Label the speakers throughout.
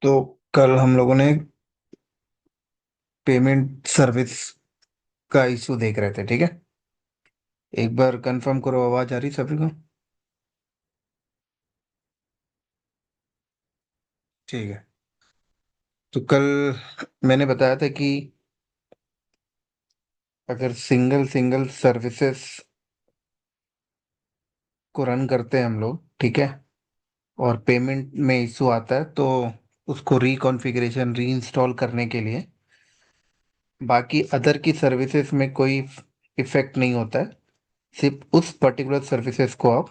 Speaker 1: तो कल हम लोगों ने पेमेंट सर्विस का इशू देख रहे थे, ठीक है। एक बार कंफर्म करो, आवाज आ रही सभी को? ठीक है। तो कल मैंने बताया था कि अगर सिंगल सिंगल सर्विसेज को रन करते हैं हम लोग, ठीक है, और पेमेंट में इशू आता है तो उसको रिकॉन्फ़िगरेशन रीइंस्टॉल करने के लिए बाकी अदर की सर्विसेज में कोई इफेक्ट नहीं होता है। सिर्फ उस पर्टिकुलर सर्विसेज को आप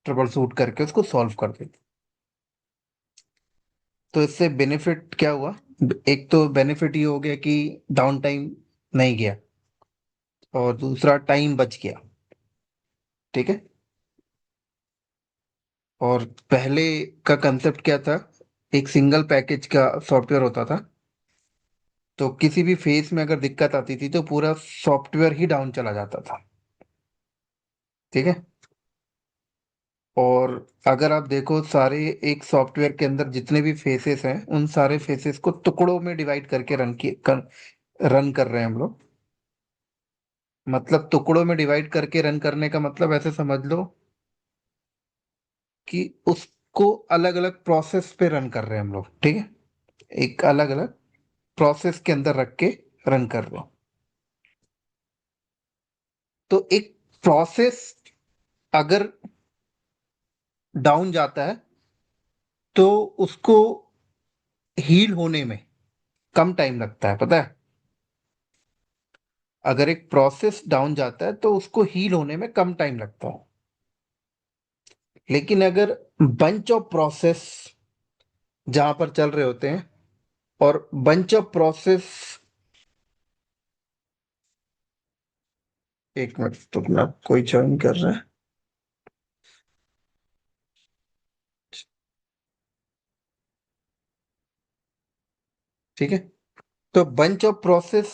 Speaker 1: ट्रबल शूट करके उसको सॉल्व कर देते। तो इससे बेनिफिट क्या हुआ? एक तो बेनिफिट ये हो गया कि डाउन टाइम नहीं गया, और दूसरा टाइम बच गया, ठीक है। और पहले का कंसेप्ट क्या था? एक सिंगल पैकेज का सॉफ्टवेयर होता था, तो किसी भी फेस में अगर दिक्कत आती थी तो पूरा सॉफ्टवेयर ही डाउन चला जाता था, ठीक है। और अगर आप देखो, सारे एक सॉफ्टवेयर के अंदर जितने भी फेसेस हैं उन सारे फेसेस को टुकड़ों में डिवाइड करके रन कर रहे हैं हम लोग। मतलब टुकड़ों में डिवाइड करके रन करने का मतलब ऐसे समझ लो कि उसको अलग अलग प्रोसेस पे रन कर रहे हैं हम लोग, ठीक है। एक अलग अलग प्रोसेस के अंदर रख के रन कर रहे हो। तो एक प्रोसेस अगर डाउन जाता है तो उसको हील होने में कम टाइम लगता है, पता है। अगर एक प्रोसेस डाउन जाता है तो उसको हील होने में कम टाइम लगता है। लेकिन अगर बंच ऑफ प्रोसेस जहां पर चल रहे होते हैं, और बंच ऑफ प्रोसेस, एक मिनट, तो अपना कोई ज्वाइन कर रहा है, ठीक है। तो बंच ऑफ प्रोसेस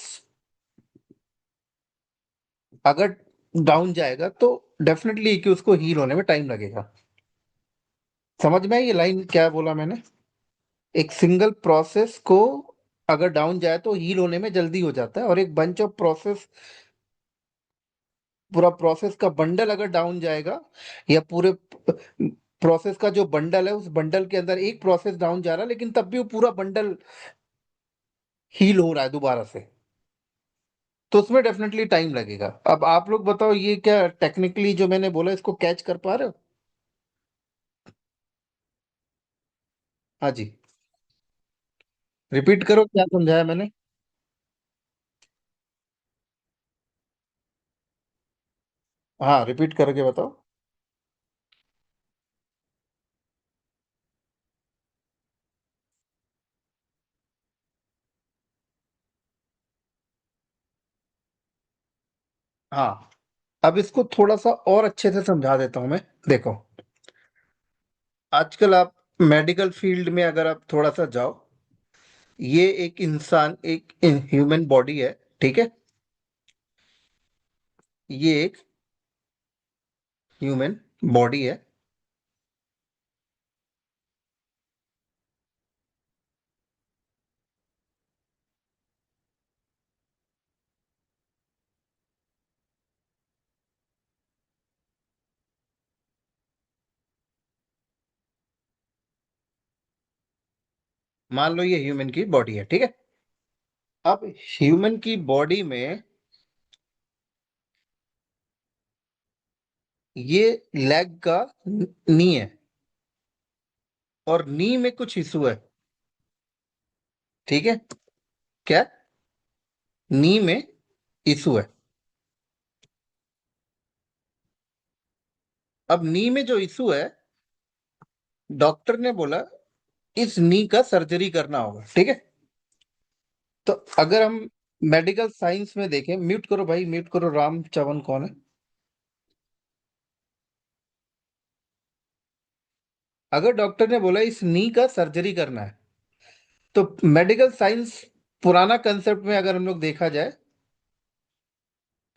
Speaker 1: अगर डाउन जाएगा तो डेफिनेटली कि उसको हील होने में टाइम लगेगा। समझ में आई ये लाइन क्या बोला मैंने? एक सिंगल प्रोसेस को अगर डाउन जाए तो हील होने में जल्दी हो जाता है, और एक बंच ऑफ प्रोसेस, पूरा प्रोसेस का बंडल अगर डाउन जाएगा, या पूरे प्रोसेस का जो बंडल है उस बंडल के अंदर एक प्रोसेस डाउन जा रहा है लेकिन तब भी वो पूरा बंडल हील हो रहा है दोबारा से, तो उसमें डेफिनेटली टाइम लगेगा। अब आप लोग बताओ, ये क्या टेक्निकली जो मैंने बोला इसको कैच कर पा रहे हो? हाँ जी। रिपीट करो क्या समझाया मैंने। हाँ, रिपीट करके बताओ। हाँ, अब इसको थोड़ा सा और अच्छे से समझा देता हूं मैं। देखो, आजकल आप मेडिकल फील्ड में अगर आप थोड़ा सा जाओ, ये एक इंसान, एक ह्यूमन बॉडी है, ठीक है। ये एक ह्यूमन बॉडी है। मान लो ये ह्यूमन की बॉडी है, ठीक है। अब ह्यूमन की बॉडी में ये लेग का नी है, और नी में कुछ इशू है, ठीक है। क्या? नी में इशू है। अब नी में जो इशू है, डॉक्टर ने बोला इस नी का सर्जरी करना होगा, ठीक है। तो अगर हम मेडिकल साइंस में देखें, म्यूट करो भाई, म्यूट करो। राम चवन कौन है? अगर डॉक्टर ने बोला इस नी का सर्जरी करना है, तो मेडिकल साइंस पुराना कंसेप्ट में अगर हम लोग देखा जाए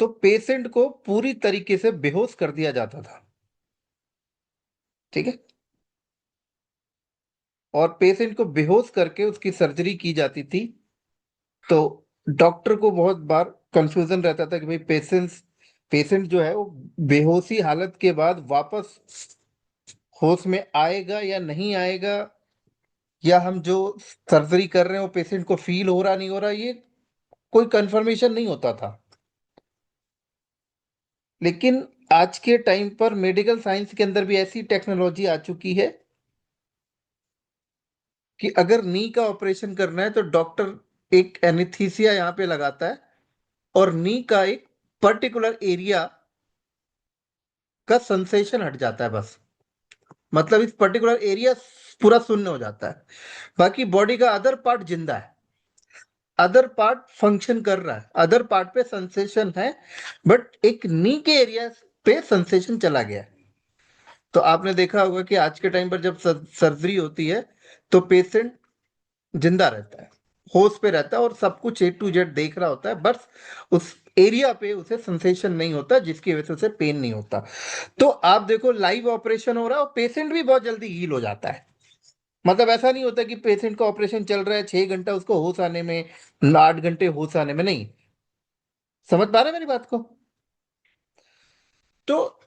Speaker 1: तो पेशेंट को पूरी तरीके से बेहोश कर दिया जाता था, ठीक है। और पेशेंट को बेहोश करके उसकी सर्जरी की जाती थी। तो डॉक्टर को बहुत बार कंफ्यूजन रहता था कि भाई पेशेंट जो है वो बेहोशी हालत के बाद वापस होश में आएगा या नहीं आएगा, या हम जो सर्जरी कर रहे हैं वो पेशेंट को फील हो रहा नहीं हो रहा, ये कोई कंफर्मेशन नहीं होता था। लेकिन आज के टाइम पर मेडिकल साइंस के अंदर भी ऐसी टेक्नोलॉजी आ चुकी है कि अगर नी का ऑपरेशन करना है तो डॉक्टर एक एनेस्थीसिया यहाँ पे लगाता है, और नी का एक पर्टिकुलर एरिया का सेंसेशन हट जाता है बस। मतलब इस पर्टिकुलर एरिया पूरा शून्य हो जाता है, बाकी बॉडी का अदर पार्ट जिंदा है, अदर पार्ट फंक्शन कर रहा है, अदर पार्ट पे सेंसेशन है, बट एक नी के एरिया पे सेंसेशन चला गया है। तो आपने देखा होगा कि आज के टाइम पर जब सर्जरी होती है तो पेशेंट जिंदा रहता है, होश पे रहता है और सब कुछ A to Z देख रहा होता है, बस उस एरिया पे उसे सेंसेशन नहीं होता जिसकी वजह से उसे पेन नहीं होता। तो आप देखो लाइव ऑपरेशन हो रहा है और पेशेंट भी बहुत जल्दी हील हो जाता है। मतलब ऐसा नहीं होता कि पेशेंट का ऑपरेशन चल रहा है 6 घंटा उसको होश आने में, 8 घंटे होश आने में, नहीं। समझ पा रहे हैं मेरी बात को? तो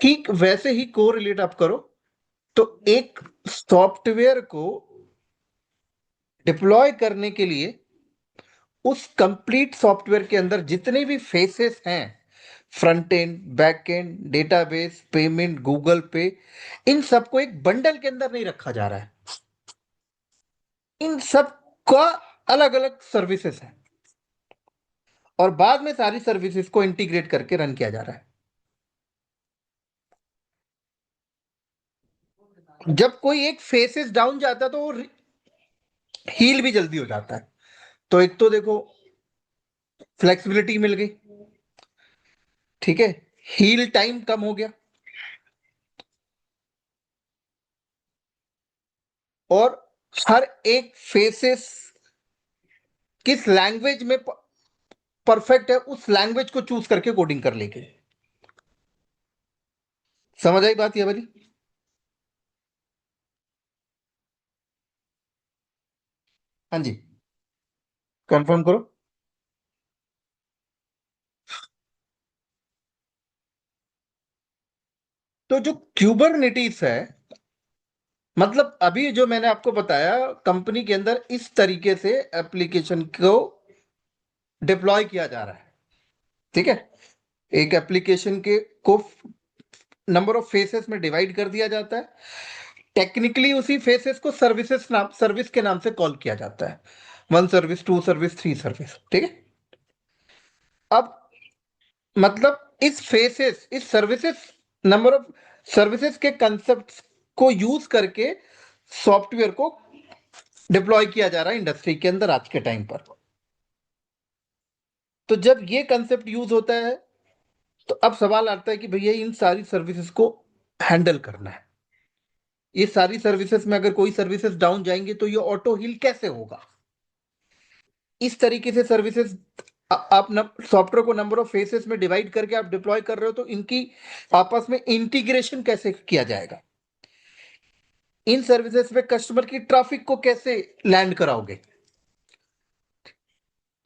Speaker 1: ठीक वैसे ही को रिलेट आप करो। तो एक सॉफ्टवेयर को डिप्लॉय करने के लिए उस कंप्लीट सॉफ्टवेयर के अंदर जितने भी फेसेस हैं, front end, back and, database, payment, Google पे, इन सबको एक बंडल के अंदर नहीं रखा जा रहा है। इन सब का अलग अलग सर्विसेज है और बाद में सारी सर्विसेज को इंटीग्रेट करके रन किया जा रहा है। जब कोई एक फेसेस डाउन जाता है तो वो हील भी जल्दी हो जाता है। तो एक तो देखो फ्लेक्सिबिलिटी मिल गई, ठीक है, हील टाइम कम हो गया, और हर एक फेसेस किस लैंग्वेज में परफेक्ट है उस लैंग्वेज को चूज करके कोडिंग कर लेंगे। समझ आई बात ये वाली? हाँ जी, कंफर्म करो। तो जो क्यूबरनेटिस है, मतलब अभी जो मैंने आपको बताया, कंपनी के अंदर इस तरीके से एप्लीकेशन को डिप्लॉय किया जा रहा है, ठीक है। एक एप्लीकेशन के को नंबर ऑफ फेसेस में डिवाइड कर दिया जाता है, टेक्निकली उसी फेसेस को सर्विस के नाम से कॉल किया जाता है। 1 सर्विस, 2 सर्विस, 3 सर्विस, ठीक है। अब मतलब इस सर्विसेज, नंबर ऑफ सर्विसेज के कंसेप्ट को यूज करके सॉफ्टवेयर को डिप्लॉय किया जा रहा है इंडस्ट्री के अंदर आज के टाइम पर। तो जब ये कंसेप्ट यूज होता है तो अब सवाल आता है कि भैया इन सारी सर्विसेज को हैंडल करना है। ये सारी सर्विसेज में अगर कोई सर्विसेज डाउन जाएंगे तो ये ऑटो हील कैसे होगा? इस तरीके से सर्विसेज आप सॉफ्टवेयर को नंबर ऑफ फेसेस में डिवाइड करके आप डिप्लॉय कर रहे हो, तो इनकी आपस में इंटीग्रेशन कैसे किया जाएगा? इन सर्विसेज पे कस्टमर की ट्रैफिक को कैसे लैंड कराओगे?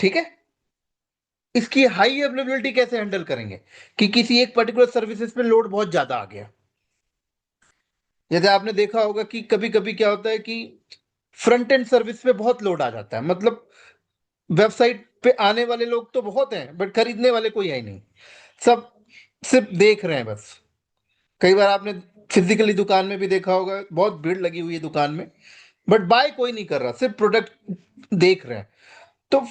Speaker 1: ठीक है। इसकी हाई अवेलेबिलिटी कैसे हैंडल करेंगे कि किसी एक पर्टिकुलर सर्विसेज पे लोड बहुत ज्यादा आ गया? जैसे आपने देखा होगा कि कभी कभी क्या होता है कि फ्रंट एंड सर्विस पे बहुत लोड आ जाता है, मतलब वेबसाइट पे आने वाले लोग तो बहुत हैं बट खरीदने वाले कोई है ही नहीं, सब सिर्फ देख रहे हैं बस। कई बार आपने फिजिकली दुकान में भी देखा होगा, बहुत भीड़ लगी हुई है दुकान में, बट बाय कोई नहीं कर रहा, सिर्फ प्रोडक्ट देख रहे हैं। तो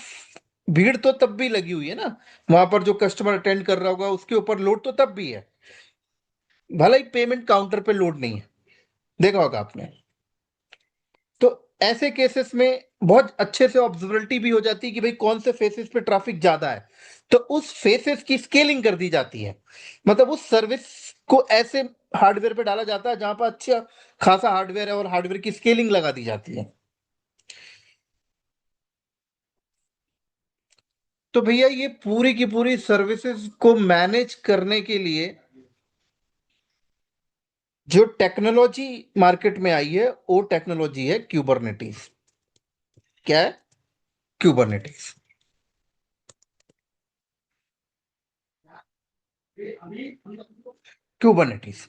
Speaker 1: भीड़ तो तब भी लगी हुई है ना, वहां पर जो कस्टमर अटेंड कर रहा होगा उसके ऊपर लोड तो तब भी है, भले ही पेमेंट काउंटर पे लोड नहीं है। देखा होगा आपने। तो ऐसे केसेस में बहुत अच्छे से ऑब्जर्वेबिलिटी भी हो जाती है कि भाई कौन से फेसेस पे ट्रैफिक ज्यादा है, तो उस फेसेस की स्केलिंग कर दी जाती है। मतलब उस सर्विस को ऐसे हार्डवेयर पे डाला जाता है जहां पर अच्छा खासा हार्डवेयर है और हार्डवेयर की स्केलिंग लगा दी जाती है। तो भैया ये पूरी की पूरी सर्विसेज को मैनेज करने के लिए जो टेक्नोलॉजी मार्केट में आई है वो टेक्नोलॉजी है क्यूबरनेटिस। क्या है? क्यूबरनेटिस। क्यूबरनेटिस।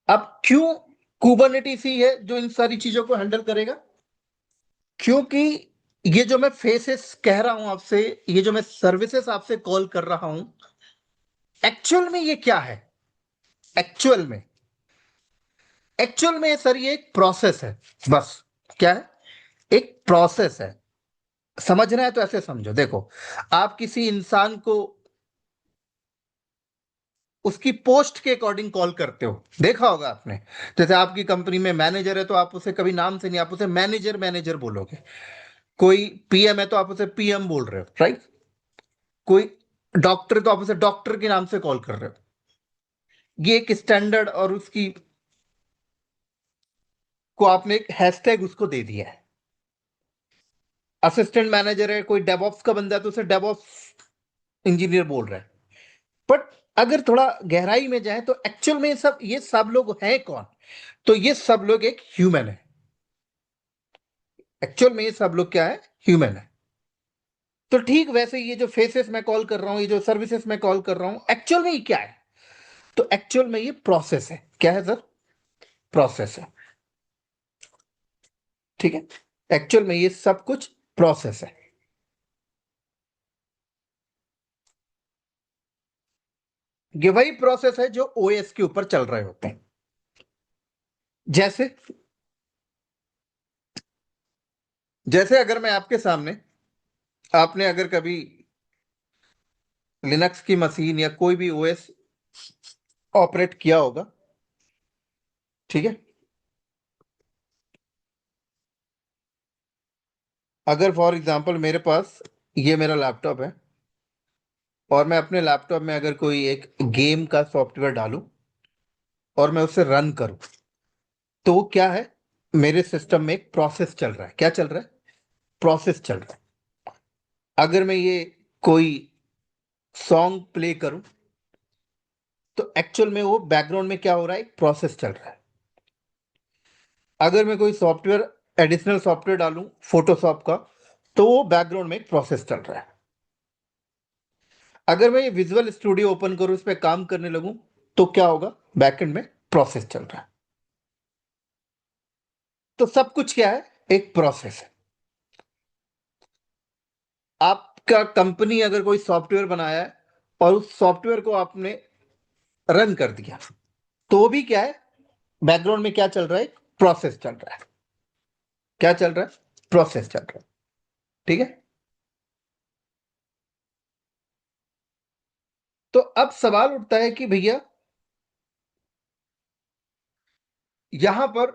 Speaker 1: अब क्यों कुबरनेटिस ही है जो इन सारी चीजों को हैंडल करेगा? क्योंकि ये जो मैं फेसेस कह रहा हूं आपसे, ये जो मैं सर्विसेज आपसे कॉल कर रहा हूं, एक्चुअल में ये क्या है? एक्चुअल में, एक्चुअल में सर ये एक प्रोसेस है। बस। क्या है? एक प्रोसेस है। समझना है तो ऐसे समझो, देखो, आप किसी इंसान को उसकी पोस्ट के अकॉर्डिंग कॉल करते हो, देखा होगा आपने। जैसे आपकी कंपनी में मैनेजर है तो आप उसे कभी नाम से नहीं, आप उसे मैनेजर मैनेजर बोलोगे। कोई पीएम है तो आप उसे पीएम बोल रहे हो, राइट? कोई डॉक्टर है तो आप उसे डॉक्टर के नाम से कॉल कर रहे हो। ये एक स्टैंडर्ड और उसकी को आपने एक हैशटैग उसको दे दिया है। असिस्टेंट मैनेजर है, कोई डेवऑप्स का बंदा है तो उसे डेवऑप्स इंजीनियर बोल रहा है। बट अगर थोड़ा गहराई में जाए तो एक्चुअल में ये सब लोग हैं कौन? तो ये सब लोग एक ह्यूमन है। एक्चुअल में ये सब लोग क्या है? ह्यूमन है। तो ठीक वैसे ये जो फेसेस मैं कॉल कर रहा हूं, ये जो सर्विसेज मैं कॉल कर रहा हूं, एक्चुअल में ये क्या है? तो एक्चुअल में ये प्रोसेस है। क्या है सर? प्रोसेस है। ठीक है। एक्चुअल में ये सब कुछ प्रोसेस है। ये वही प्रोसेस है जो ओएस के ऊपर चल रहे होते हैं। जैसे, जैसे अगर मैं आपके सामने, आपने अगर कभी लिनक्स की मशीन या कोई भी ओएस ऑपरेट किया होगा, ठीक है। अगर फॉर एग्जांपल मेरे पास ये मेरा लैपटॉप है और मैं अपने लैपटॉप में अगर कोई एक गेम का सॉफ्टवेयर डालूं और मैं उसे रन करूं, तो वो क्या है? मेरे सिस्टम में एक प्रोसेस चल रहा है। क्या चल रहा है? प्रोसेस चल रहा है। अगर मैं ये कोई सॉन्ग प्ले करूं तो एक्चुअल में वो बैकग्राउंड में क्या हो रहा है? एक प्रोसेस चल रहा है। अगर मैं कोई सॉफ्टवेयर, एडिशनल सॉफ्टवेयर डालूं फोटोशॉप का, तो वो बैकग्राउंड में एक प्रोसेस चल रहा है। अगर मैं ये विजुअल स्टूडियो ओपन करूं, इस पर काम करने लगूं, तो क्या होगा? बैकएंड में प्रोसेस चल रहा है। तो सब कुछ क्या है? एक प्रोसेस है। आपका कंपनी अगर कोई सॉफ्टवेयर बनाया है और उस सॉफ्टवेयर को आपने रन कर दिया, तो भी क्या है? बैकग्राउंड में क्या चल रहा है? प्रोसेस चल रहा है। क्या चल रहा है? प्रोसेस चल रहा है। ठीक है। तो अब सवाल उठता है कि भैया यहां पर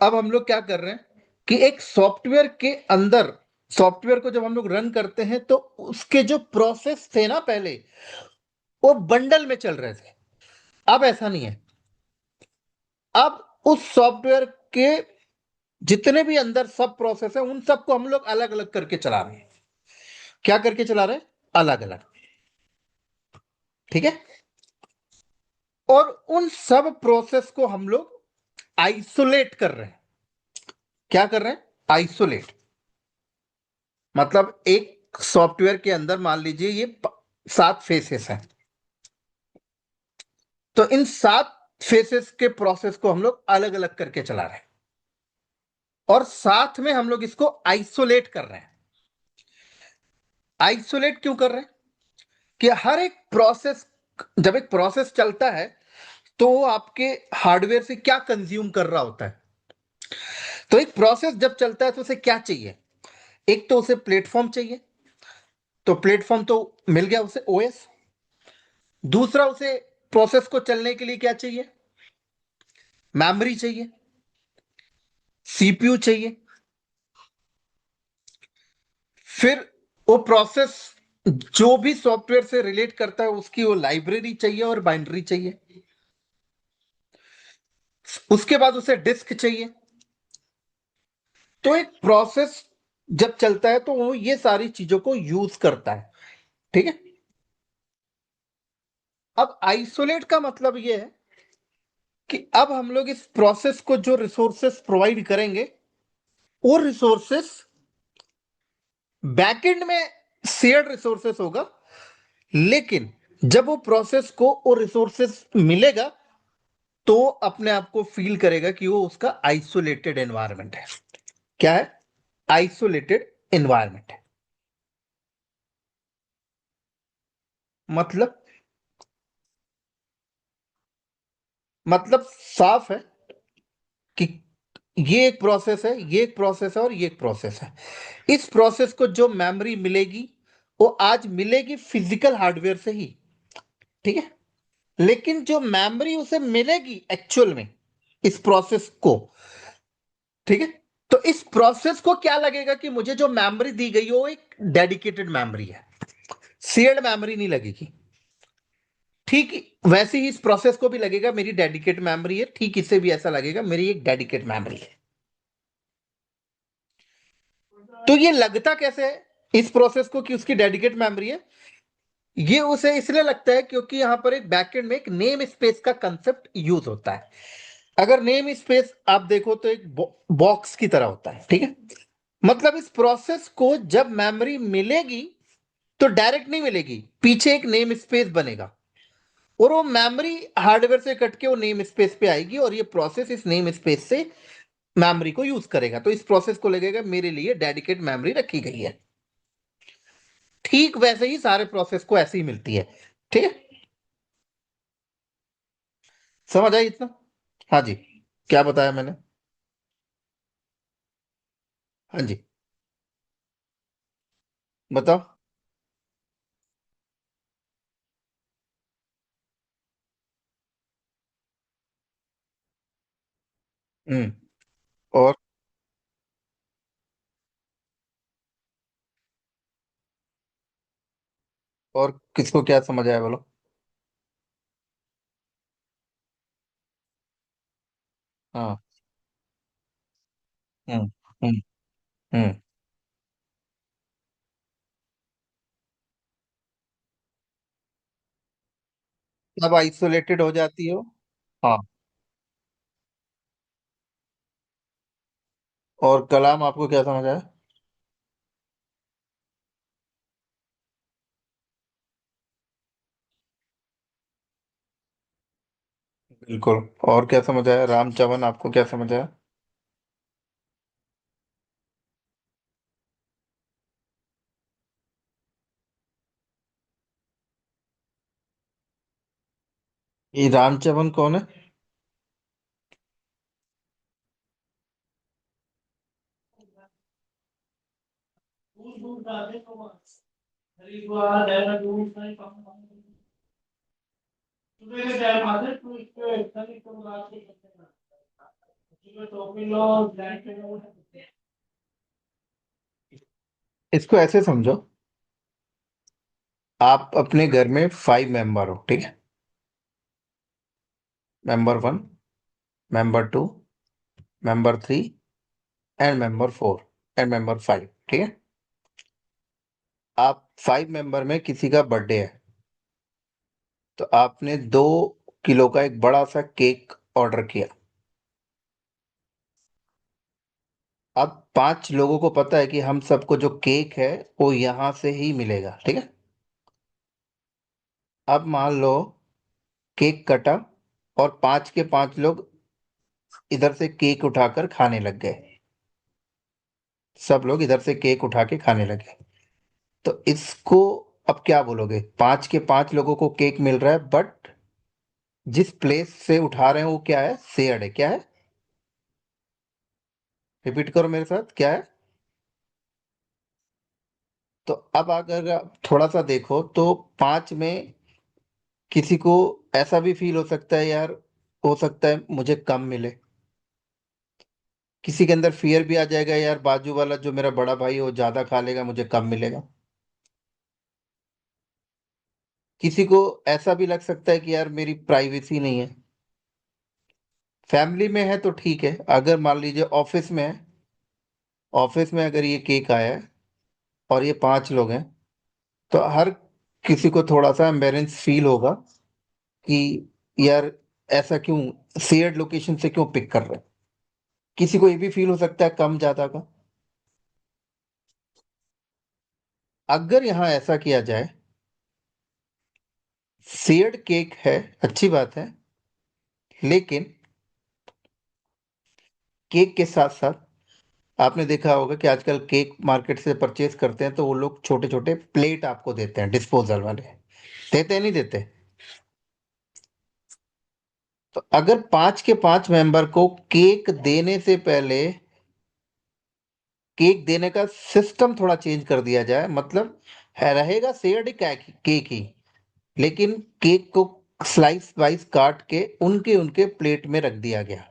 Speaker 1: अब हम लोग क्या कर रहे हैं कि एक सॉफ्टवेयर के अंदर, सॉफ्टवेयर को जब हम लोग रन करते हैं तो उसके जो प्रोसेस थे ना पहले, वो बंडल में चल रहे थे। अब ऐसा नहीं है। अब उस सॉफ्टवेयर के जितने भी अंदर सब प्रोसेस है उन सबको हम लोग अलग अलग करके चला रहे हैं। क्या करके चला रहे हैं? अलग अलग। ठीक है। और उन सब प्रोसेस को हम लोग आइसोलेट कर रहे हैं। क्या कर रहे हैं? आइसोलेट। मतलब एक सॉफ्टवेयर के अंदर मान लीजिए ये 7 फेसेस हैं, तो इन 7 फेसेस के प्रोसेस को हम लोग अलग अलग करके चला रहे हैं और साथ में हम लोग इसको आइसोलेट कर रहे हैं। आइसोलेट क्यों कर रहे हैं? कि हर एक प्रोसेस, जब एक प्रोसेस चलता है तो वो आपके हार्डवेयर से क्या कंज्यूम कर रहा होता है। तो एक प्रोसेस जब चलता है तो उसे क्या चाहिए? एक तो उसे प्लेटफॉर्म चाहिए। तो प्लेटफॉर्म तो मिल गया उसे, ओएस। दूसरा, उसे प्रोसेस को चलने के लिए क्या चाहिए? मेमोरी चाहिए, सीपीयू चाहिए। फिर वो प्रोसेस जो भी सॉफ्टवेयर से रिलेट करता है उसकी वो लाइब्रेरी चाहिए और बाइनरी चाहिए। उसके बाद उसे डिस्क चाहिए। तो एक प्रोसेस जब चलता है तो वो ये सारी चीजों को यूज करता है। ठीक है। अब आइसोलेट का मतलब ये है कि अब हम लोग इस प्रोसेस को जो रिसोर्सेस प्रोवाइड करेंगे, वो रिसोर्सेस बैकएंड में शेयर्ड रिसोर्सेस होगा, लेकिन जब वो प्रोसेस को वो रिसोर्सेस मिलेगा, तो अपने आप को फील करेगा कि वो उसका आइसोलेटेड एनवायरनमेंट है। क्या है? आइसोलेटेड एनवायरनमेंट है। मतलब साफ है कि ये एक प्रोसेस है, ये एक प्रोसेस है, और ये एक प्रोसेस है। इस प्रोसेस को जो मेमोरी मिलेगी, वो आज मिलेगी फिजिकल हार्डवेयर से ही। ठीक है। लेकिन जो मेमोरी उसे मिलेगी एक्चुअल में, इस प्रोसेस को, ठीक है, तो इस प्रोसेस को क्या लगेगा कि मुझे जो मेमोरी दी गई है वो एक डेडिकेटेड मेमोरी है, शेयर्ड मेमोरी नहीं लगेगी। ठीक वैसे ही इस प्रोसेस को भी लगेगा मेरी डेडिकेट मेमोरी है, ठीक इसे भी ऐसा लगेगा मेरी एक डेडिकेट मेमोरी है। तो ये लगता कैसे है इस प्रोसेस को कि उसकी डेडिकेट मेमोरी है? ये उसे इसलिए लगता है क्योंकि यहां पर एक बैकएंड में एक नेम स्पेस का कंसेप्ट यूज होता है। अगर नेम स्पेस आप देखो तो एक बॉक्स की तरह होता है, ठीक है। मतलब इस प्रोसेस को जब मेमोरी मिलेगी, तो डायरेक्ट नहीं मिलेगी, पीछे एक नेम स्पेस बनेगा, और वो मेमोरी हार्डवेयर से कट के वो नेम स्पेस पे आएगी, और ये प्रोसेस इस नेम स्पेस से मेमोरी को यूज करेगा। तो इस प्रोसेस को लगेगा मेरे लिए डेडिकेट मेमोरी रखी गई है। ठीक वैसे ही सारे प्रोसेस को ऐसे ही मिलती है। ठीक है। समझ आई इतना? हाँ जी। क्या बताया मैंने? हाँ जी। बताओ। हम्म। और और किसको क्या समझ आया बोलो? हाँ। हम्म। हम्म। हम्म। तब आइसोलेटेड हो जाती हो। हाँ। और कलाम आपको क्या समझ आया? बिल्कुल। और क्या समझ आया? रामचवन आपको क्या समझ आया? ये रामचवन कौन है? इसको ऐसे समझो, आप अपने घर में 5 मेंबर हो, ठीक है। Member 1, member 2, member 3, and member 4, and member 5, ठीक है। आप 5 मेंबर में किसी का बर्थडे है, तो आपने 2 किलो का एक बड़ा सा केक ऑर्डर किया। अब 5 लोगों को पता है कि हम सबको जो केक है वो यहां से ही मिलेगा, ठीक है। अब मान लो केक कटा, और 5 के 5 लोग इधर से केक उठाकर खाने लग गए। सब लोग इधर से केक उठा के खाने लगे। तो इसको अब क्या बोलोगे? 5 के 5 लोगों को केक मिल रहा है, बट जिस प्लेस से उठा रहे हैं वो क्या है? शेयर्ड है। क्या है? रिपीट करो मेरे साथ, क्या है? तो अब अगर आप थोड़ा सा देखो तो 5 में किसी को ऐसा भी फील हो सकता है, यार हो सकता है मुझे कम मिले। किसी के अंदर फियर भी आ जाएगा, यार बाजू वाला जो मेरा बड़ा भाई है वो ज्यादा खा लेगा, मुझे कम मिलेगा। किसी को ऐसा भी लग सकता है कि यार मेरी प्राइवेसी नहीं है। फैमिली में है तो ठीक है, अगर मान लीजिए ऑफिस में है, ऑफिस में अगर ये केक आया है और ये 5 लोग हैं, तो हर किसी को थोड़ा सा एम्बेरेंस फील होगा कि यार ऐसा क्यों? शेयर्ड लोकेशन से क्यों पिक कर रहे हैं? किसी को ये भी फील हो सकता है कम ज्यादा का। अगर यहाँ ऐसा किया जाए, शेयर्ड केक है, अच्छी बात है, लेकिन केक के साथ साथ आपने देखा होगा कि आजकल केक मार्केट से परचेज करते हैं तो वो लोग छोटे छोटे प्लेट आपको देते हैं, डिस्पोजल वाले। देते हैं, नहीं देते? तो अगर 5 के 5 मेंबर को केक देने से पहले केक देने का सिस्टम थोड़ा चेंज कर दिया जाए, मतलब है रहेगा शेयर्ड केक केक ही, लेकिन केक को स्लाइस वाइज काट के उनके उनके प्लेट में रख दिया गया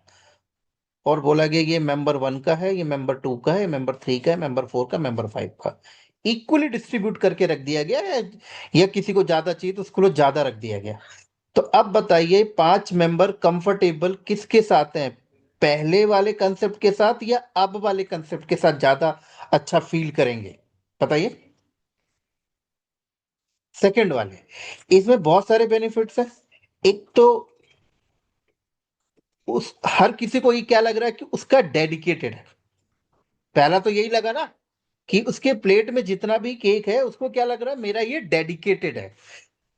Speaker 1: और बोला गया ये मेंबर 1 का है, ये मेंबर 2 का है, मेंबर 3 का है, मेंबर 4 का, मेंबर 5 का। इक्वली डिस्ट्रीब्यूट करके रख दिया गया है, या किसी को ज्यादा चाहिए तो उसको ज्यादा रख दिया गया। तो अब बताइए 5 मेंबर कंफर्टेबल किसके साथ हैं? पहले वाले कंसेप्ट के साथ या अब वाले कंसेप्ट के साथ ज्यादा अच्छा फील करेंगे? बताइए। सेकंड वाले। इसमें बहुत सारे बेनिफिट्स हैं। एक तो उस हर किसी को ये क्या लग रहा है कि उसका डेडिकेटेड है। पहला तो यही लगा ना कि उसके प्लेट में जितना भी केक है उसको क्या लग रहा है, मेरा ये डेडिकेटेड है।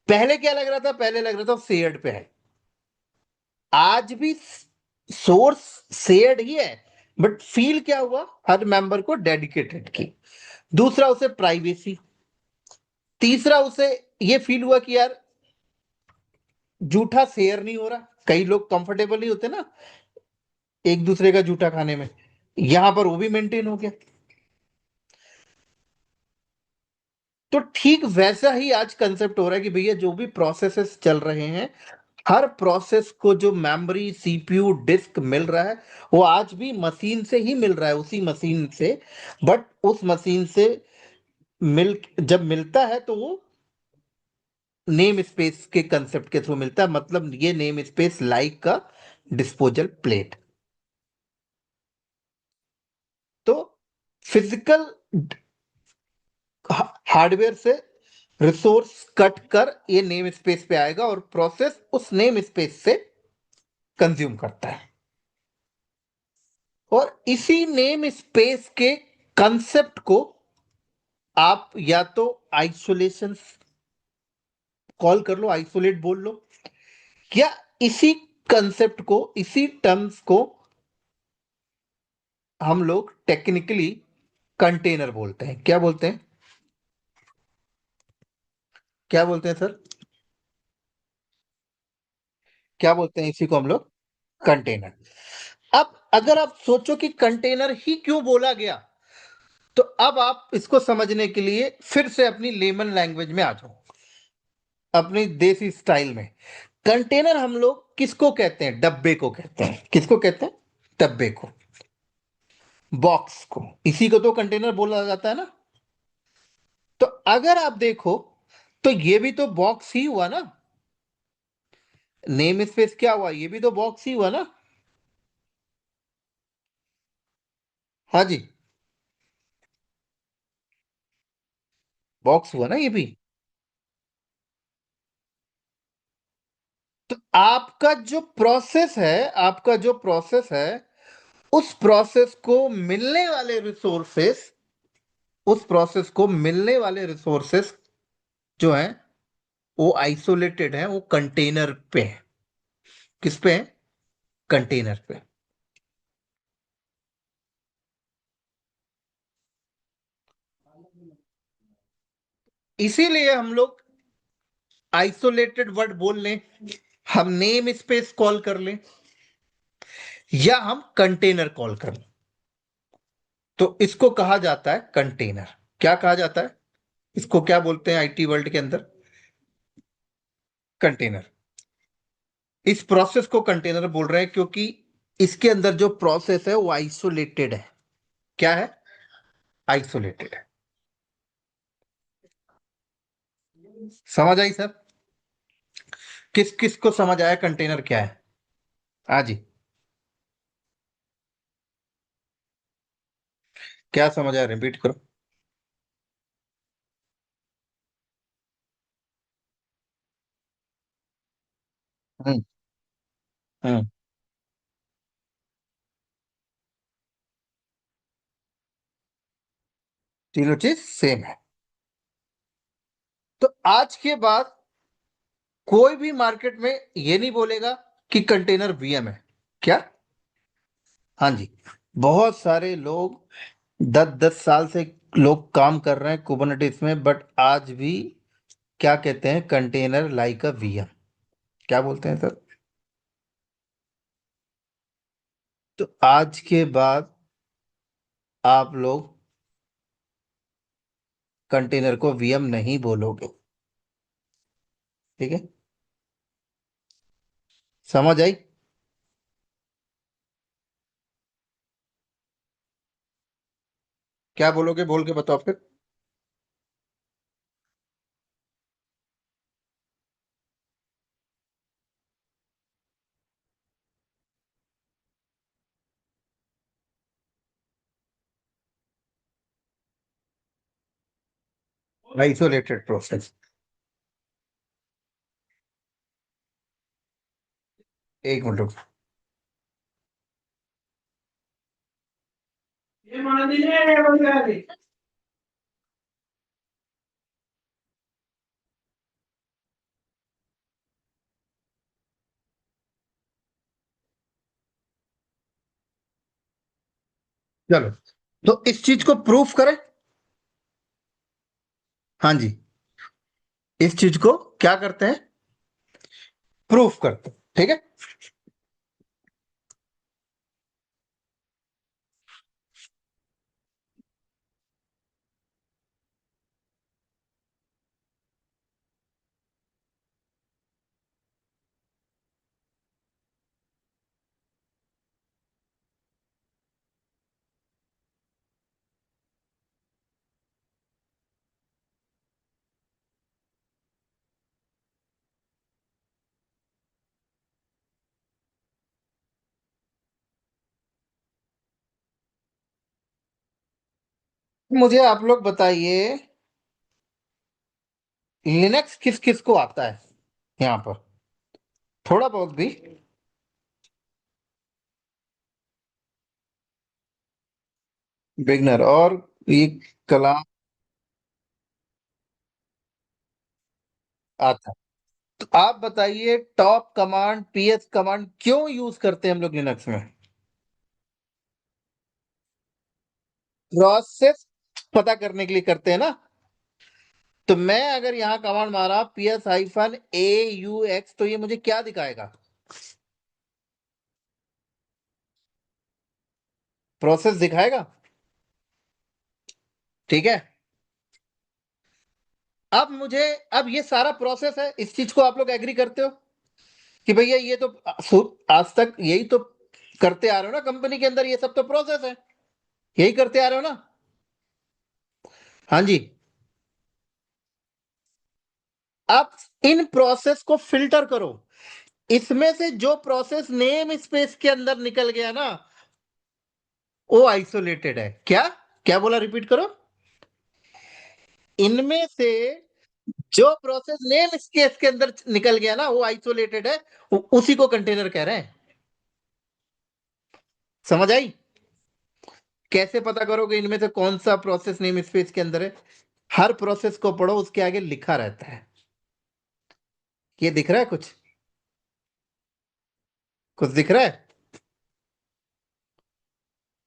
Speaker 1: पहले क्या लग रहा था? पहले लग रहा था शेयर्ड पे है। आज भी सोर्स शेयर्ड ही है, बट फील क्या हुआ हर मेंबर को डेडिकेटेड की। दूसरा उसे प्राइवेसी। तीसरा उसे ये फील हुआ कि यार जूठा शेयर नहीं हो रहा। कई लोग कंफर्टेबल नहीं होते ना एक दूसरे का जूठा खाने में, यहां पर वो भी मेंटेन हो गया। तो ठीक वैसा ही आज कंसेप्ट हो रहा है कि भैया जो भी प्रोसेसेस चल रहे हैं, हर प्रोसेस को जो मेमोरी, सीपीयू, डिस्क मिल रहा है, वो आज भी मशीन से ही मिल रहा है, उसी मशीन से। बट उस मशीन से मिल जब मिलता है तो वो नेम स्पेस के कंसेप्ट के थ्रू मिलता है, मतलब ये नेम स्पेस लाइक का डिस्पोजल प्लेट। तो फिजिकल हार्डवेयर से रिसोर्स कट कर ये नेम स्पेस पे आएगा और प्रोसेस उस नेम स्पेस से कंज्यूम करता है। और इसी नेम स्पेस के कंसेप्ट को आप या तो आइसोलेशन कॉल कर लो, आइसोलेट बोल लो, या इसी कंसेप्ट को, इसी टर्म्स को हम लोग टेक्निकली कंटेनर बोलते हैं। क्या बोलते हैं? क्या बोलते हैं सर? क्या बोलते हैं इसी को हम लोग? कंटेनर। अब अगर आप सोचो कि कंटेनर ही क्यों बोला गया, तो अब आप इसको समझने के लिए फिर से अपनी लेमन लैंग्वेज में आ जाओ, अपनी देसी स्टाइल में। कंटेनर हम लोग किसको कहते हैं? डब्बे को कहते हैं। किसको कहते हैं? डब्बे को, बॉक्स को। इसी को तो कंटेनर बोला जाता है ना। तो अगर आप देखो तो ये भी तो बॉक्स ही हुआ ना। नेम स्पेस क्या हुआ? ये भी तो बॉक्स ही हुआ ना। हाँ जी, बॉक्स हुआ ना ये भी। तो आपका जो प्रोसेस है, आपका जो प्रोसेस है, उस प्रोसेस को मिलने वाले रिसोर्सेस, उस प्रोसेस को मिलने वाले रिसोर्सेस जो हैं वो आइसोलेटेड हैं, वो कंटेनर पे है। किस पे है? कंटेनर पे। इसीलिए हम लोग आइसोलेटेड वर्ड बोल लें, हम नेम स्पेस कॉल कर लें, या हम कंटेनर कॉल कर लें, तो इसको कहा जाता है कंटेनर। क्या कहा जाता है? इसको क्या बोलते हैं आईटी वर्ल्ड के अंदर? कंटेनर। इस प्रोसेस को कंटेनर बोल रहे हैं क्योंकि इसके अंदर जो प्रोसेस है वो आइसोलेटेड है। क्या है? आइसोलेटेड है। समझ आई सर? किस किस को समझ आया कंटेनर क्या है? हाँ जी। क्या समझ आया, रिपीट करो। हम्म। हम्म। तीनों चीज सेम है। तो आज के बाद कोई भी मार्केट में ये नहीं बोलेगा कि कंटेनर वीएम है। क्या? हाँ जी। बहुत सारे लोग 10-10 साल से लोग काम कर रहे हैं कुबरनेटिस में, बट आज भी क्या कहते हैं, कंटेनर लाइक अ वीएम। क्या बोलते हैं सर? तो आज के बाद आप लोग कंटेनर को वीएम नहीं बोलोगे। ठीक है? समझ आई? क्या बोलोगे, बोल के बताओ फिर। Isolated process. एक मिनट रुको। चलो, तो इस चीज को प्रूफ करें। हाँ जी। इस चीज को क्या करते हैं, प्रूफ करते हैं। ठीक है? मुझे आप लोग बताइए, लिनक्स किस किस को आता है यहाँ पर, थोड़ा बहुत भी। बिगनर और ये कलाम आता है। तो आप बताइए, टॉप कमांड पीएस कमांड क्यों यूज करते हैं हम लोग लिनक्स में? प्रोसेस पता करने के लिए करते हैं ना। तो मैं अगर यहाँ कमांड मारा PS-AUX, तो ये मुझे क्या दिखाएगा? प्रोसेस दिखाएगा। ठीक है। अब मुझे, अब ये सारा प्रोसेस है, इस चीज को आप लोग एग्री करते हो कि भैया ये तो आज तक यही तो करते आ रहे हो ना कंपनी के अंदर, ये सब तो प्रोसेस है, यही करते आ रहे हो ना? हाँ जी। अब इन प्रोसेस को फिल्टर करो। इसमें से जो प्रोसेस नेम स्पेस के अंदर निकल गया ना, वो आइसोलेटेड है। क्या? क्या बोला, रिपीट करो। इनमें से जो प्रोसेस नेम स्पेस के अंदर निकल गया ना, वो आइसोलेटेड है। उसी को कंटेनर कह रहे हैं। समझ आई? कैसे पता करोगे इनमें से कौन सा प्रोसेस नेम स्पेस के अंदर है? हर प्रोसेस को पढ़ो, उसके आगे लिखा रहता है। ये दिख रहा है कुछ? कुछ दिख रहा है?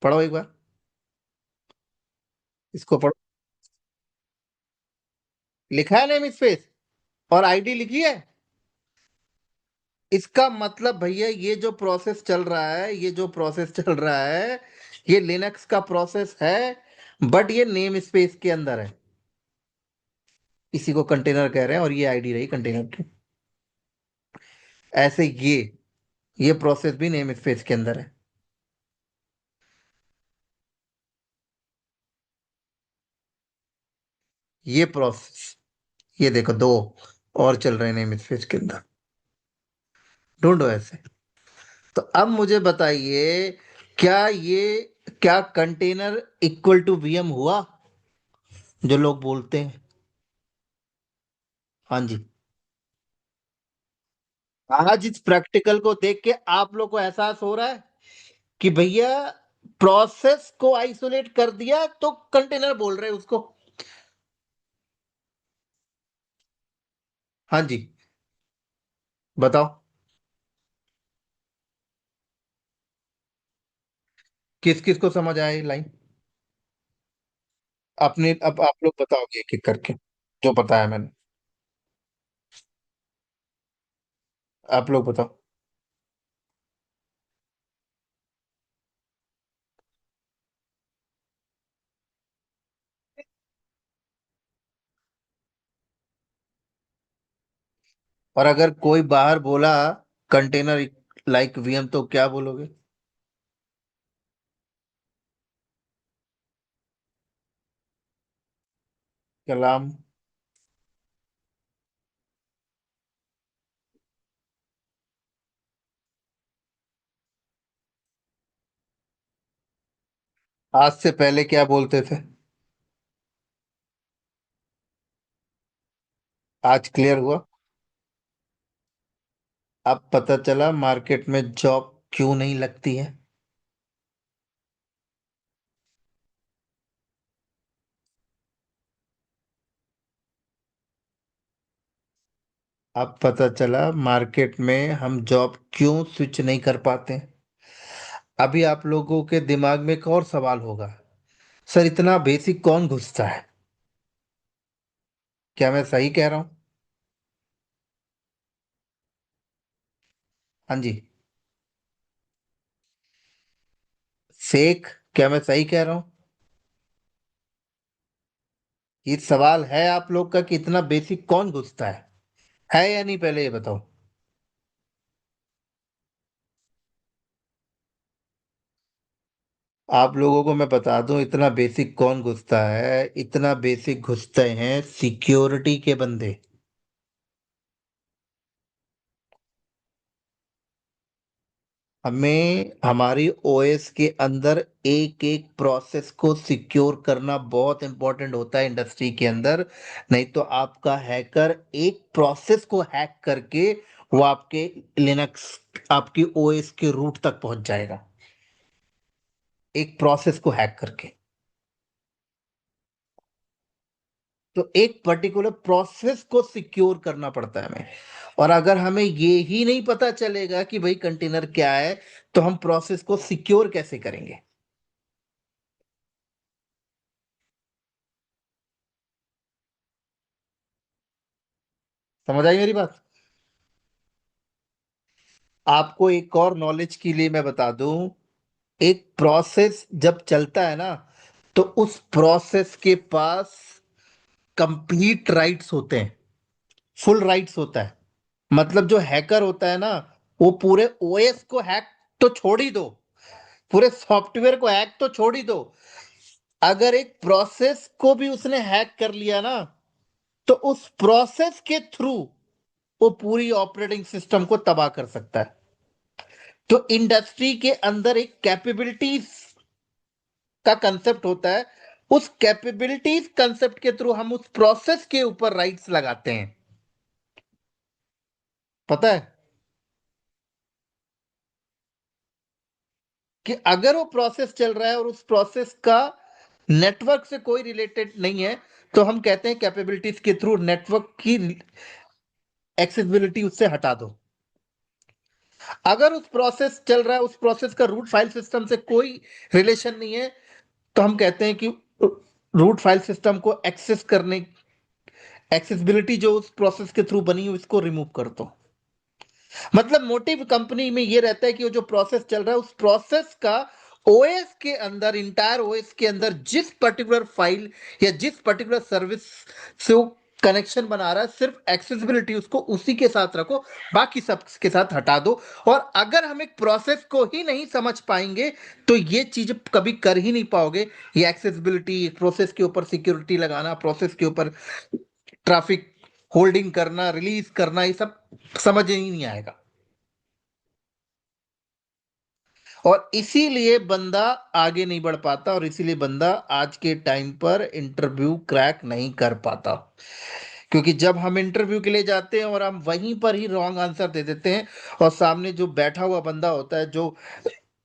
Speaker 1: पढ़ो एक बार, इसको पढ़ो। लिखा है नेम स्पेस और आईडी लिखी है। इसका मतलब भैया, ये जो प्रोसेस चल रहा है, ये जो प्रोसेस चल रहा है, ये लिनक्स का प्रोसेस है, बट ये नेम स्पेस के अंदर है। इसी को कंटेनर कह रहे हैं, और ये आईडी रही कंटेनर की। ऐसे ये प्रोसेस भी नेम स्पेस के अंदर है। ये प्रोसेस, ये देखो, दो और चल रहे हैं नेम स्पेस के अंदर। ढूंढो ऐसे। तो अब मुझे बताइए, क्या ये, क्या कंटेनर इक्वल टू वीएम हुआ, जो लोग बोलते हैं? हाँ जी। आज इस प्रैक्टिकल को देख के आप लोग को एहसास हो रहा है कि भैया प्रोसेस को आइसोलेट कर दिया तो कंटेनर बोल रहे हैं उसको। हाँ जी, बताओ। किस किस को समझ आया ये लाइन? अपने अब आप लोग बताओगे एक एक करके, जो बताया मैंने। आप लोग बताओ। और अगर कोई बाहर बोला कंटेनर लाइक वीएम तो क्या बोलोगे? कलाम। आज से पहले क्या बोलते थे? आज क्लियर हुआ। अब पता चला मार्केट में जॉब क्यों नहीं लगती है। अब पता चला मार्केट में हम जॉब क्यों स्विच नहीं कर पाते। अभी आप लोगों के दिमाग में एक और सवाल होगा, सर इतना बेसिक कौन घुसता है? क्या मैं सही कह रहा हूँ? हाँ जी। शेख, क्या मैं सही कह रहा हूँ? ये सवाल है आप लोग का कि इतना बेसिक कौन घुसता है या नहीं, पहले ये बताओ। आप लोगों को मैं बता दूं इतना बेसिक कौन घुसता है। इतना बेसिक घुसते हैं सिक्योरिटी के बंदे। हमें हमारी ओएस के अंदर एक एक प्रोसेस को सिक्योर करना बहुत इंपॉर्टेंट होता है इंडस्ट्री के अंदर। नहीं तो आपका हैकर एक प्रोसेस को हैक करके वो आपके लिनक्स, आपकी ओएस के रूट तक पहुंच जाएगा, एक प्रोसेस को हैक करके। तो एक पर्टिकुलर प्रोसेस को सिक्योर करना पड़ता है हमें। और अगर हमें ये ही नहीं पता चलेगा कि भाई कंटेनर क्या है, तो हम प्रोसेस को सिक्योर कैसे करेंगे? समझ आई मेरी बात? आपको एक और नॉलेज के लिए मैं बता दूं, एक प्रोसेस जब चलता है ना, तो उस प्रोसेस के पास कंप्लीट राइट्स होते हैं, फुल राइट्स होता है। मतलब जो हैकर होता है ना, वो पूरे ओएस को हैक तो छोड़ ही दो, पूरे सॉफ्टवेयर को हैक तो छोड़ ही दो, अगर एक प्रोसेस को भी उसने हैक कर लिया ना, तो उस प्रोसेस के थ्रू वो पूरी ऑपरेटिंग सिस्टम को तबाह कर सकता है। तो इंडस्ट्री के अंदर एक कैपेबिलिटीज का कंसेप्ट होता है। उस कैपेबिलिटीज कंसेप्ट के थ्रू हम उस प्रोसेस के ऊपर राइट्स लगाते हैं। पता है कि अगर वो प्रोसेस चल रहा है और उस प्रोसेस का नेटवर्क से कोई रिलेटेड नहीं है, तो हम कहते हैं कैपेबिलिटीज के थ्रू नेटवर्क की एक्सेसिबिलिटी उससे हटा दो। अगर उस प्रोसेस चल रहा है, उस प्रोसेस का रूट फाइल सिस्टम से कोई रिलेशन नहीं है, तो हम कहते हैं कि रूट फाइल सिस्टम को एक्सेस करने, एक्सेसिबिलिटी जो उस प्रोसेस के थ्रू बनी है उसको रिमूव कर दो। मतलब मोटिव कंपनी में ये रहता है कि वो जो प्रोसेस चल रहा है उस प्रोसेस का ओएस के अंदर, इंटायर ओएस के अंदर जिस पर्टिकुलर फाइल या जिस पर्टिकुलर सर्विस से वो कनेक्शन बना रहा है, सिर्फ एक्सेसिबिलिटी उसको उसी के साथ रखो, बाकी सब के साथ हटा दो। और अगर हम एक प्रोसेस को ही नहीं समझ पाएंगे, तो ये चीज कभी कर ही नहीं पाओगे। ये एक्सेसिबिलिटी, प्रोसेस के ऊपर सिक्योरिटी लगाना, प्रोसेस के ऊपर ट्रैफिक होल्डिंग करना, रिलीज करना, ये सब समझ ही नहीं आएगा। और इसीलिए बंदा आगे नहीं बढ़ पाता, और इसीलिए बंदा आज के टाइम पर इंटरव्यू क्रैक नहीं कर पाता। क्योंकि जब हम इंटरव्यू के लिए जाते हैं और हम वहीं पर ही रॉन्ग आंसर दे देते हैं, और सामने जो बैठा हुआ बंदा होता है, जो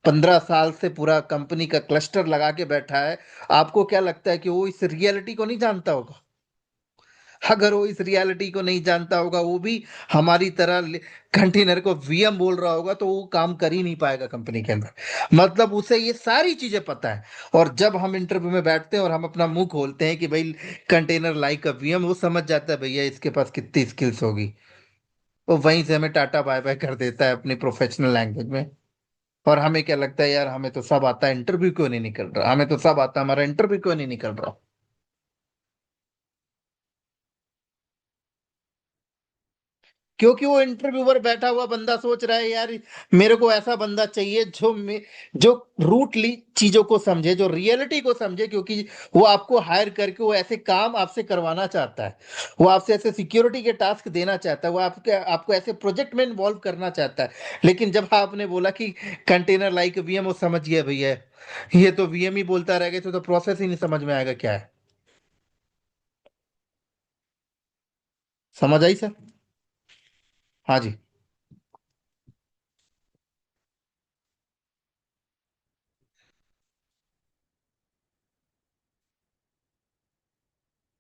Speaker 1: 15 साल से पूरा कंपनी का क्लस्टर लगा के बैठा है, आपको क्या लगता है कि वो इस रियलिटी को नहीं जानता होगा? अगर वो इस रियलिटी को नहीं जानता होगा, वो भी हमारी तरह कंटेनर को वीएम बोल रहा होगा, तो वो काम कर ही नहीं पाएगा कंपनी के अंदर। मतलब उसे ये सारी चीजें पता है। और जब हम इंटरव्यू में बैठते हैं और हम अपना मुंह खोलते हैं कि भाई कंटेनर लाइक अ वीएम, वो समझ जाता है भैया इसके पास कितनी स्किल्स होगी। वो वहीं से हमें टाटा बाय बाय कर देता है अपनी प्रोफेशनल लैंग्वेज में। और हमें क्या लगता है, यार हमें तो सब आता है, इंटरव्यू क्यों नहीं निकल रहा, हमें तो सब आता है, हमारा इंटरव्यू क्यों नहीं निकल रहा। क्योंकि वो इंटरव्यूअर बैठा हुआ बंदा सोच रहा है, यार मेरे को ऐसा बंदा चाहिए जो रूटली चीजों को समझे, जो रियलिटी को समझे। क्योंकि वो आपको हायर करके वो ऐसे काम आपसे करवाना चाहता है, वो आपसे ऐसे सिक्योरिटी के टास्क देना चाहता है, वो आपके आपको ऐसे प्रोजेक्ट में इन्वॉल्व करना चाहता है। लेकिन जब आपने बोला कि कंटेनर लाइक वीएम, वो समझ गया भैया ये तो वीएम ही बोलता रहेगा, तो प्रोसेस ही नहीं समझ में आएगा क्या है। समझ आई सर? हाँ जी।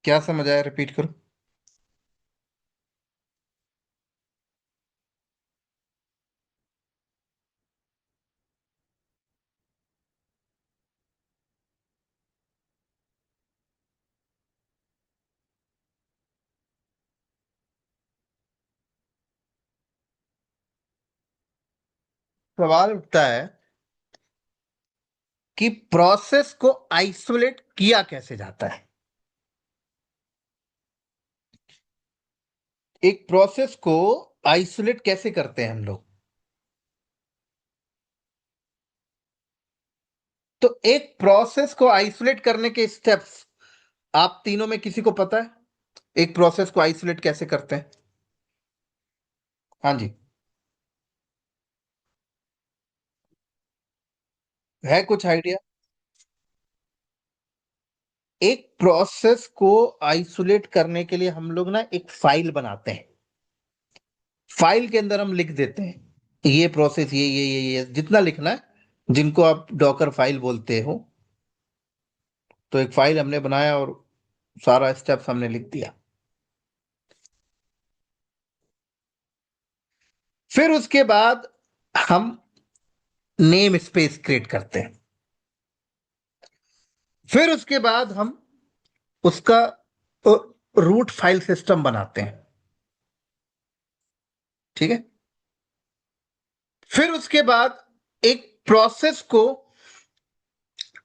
Speaker 1: क्या समझ आया, रिपीट करो। सवाल उठता है कि प्रोसेस को आइसोलेट किया कैसे जाता है। एक प्रोसेस को आइसोलेट कैसे करते हैं हम लोग? तो एक प्रोसेस को आइसोलेट करने के स्टेप्स आप तीनों में किसी को पता है? एक प्रोसेस को आइसोलेट कैसे करते हैं? हाँ जी। है कुछ आइडिया? एक प्रोसेस को आइसोलेट करने के लिए हम लोग ना एक फाइल बनाते हैं। फाइल के अंदर हम लिख देते हैं ये प्रोसेस, ये जितना लिखना है, जिनको आप डॉकर फाइल बोलते हो। तो एक फाइल हमने बनाया और सारा स्टेप्स हमने लिख दिया। फिर उसके बाद हम नेम स्पेस क्रिएट करते हैं। फिर उसके बाद हम उसका रूट फाइल सिस्टम बनाते हैं। ठीक है। फिर उसके बाद एक प्रोसेस को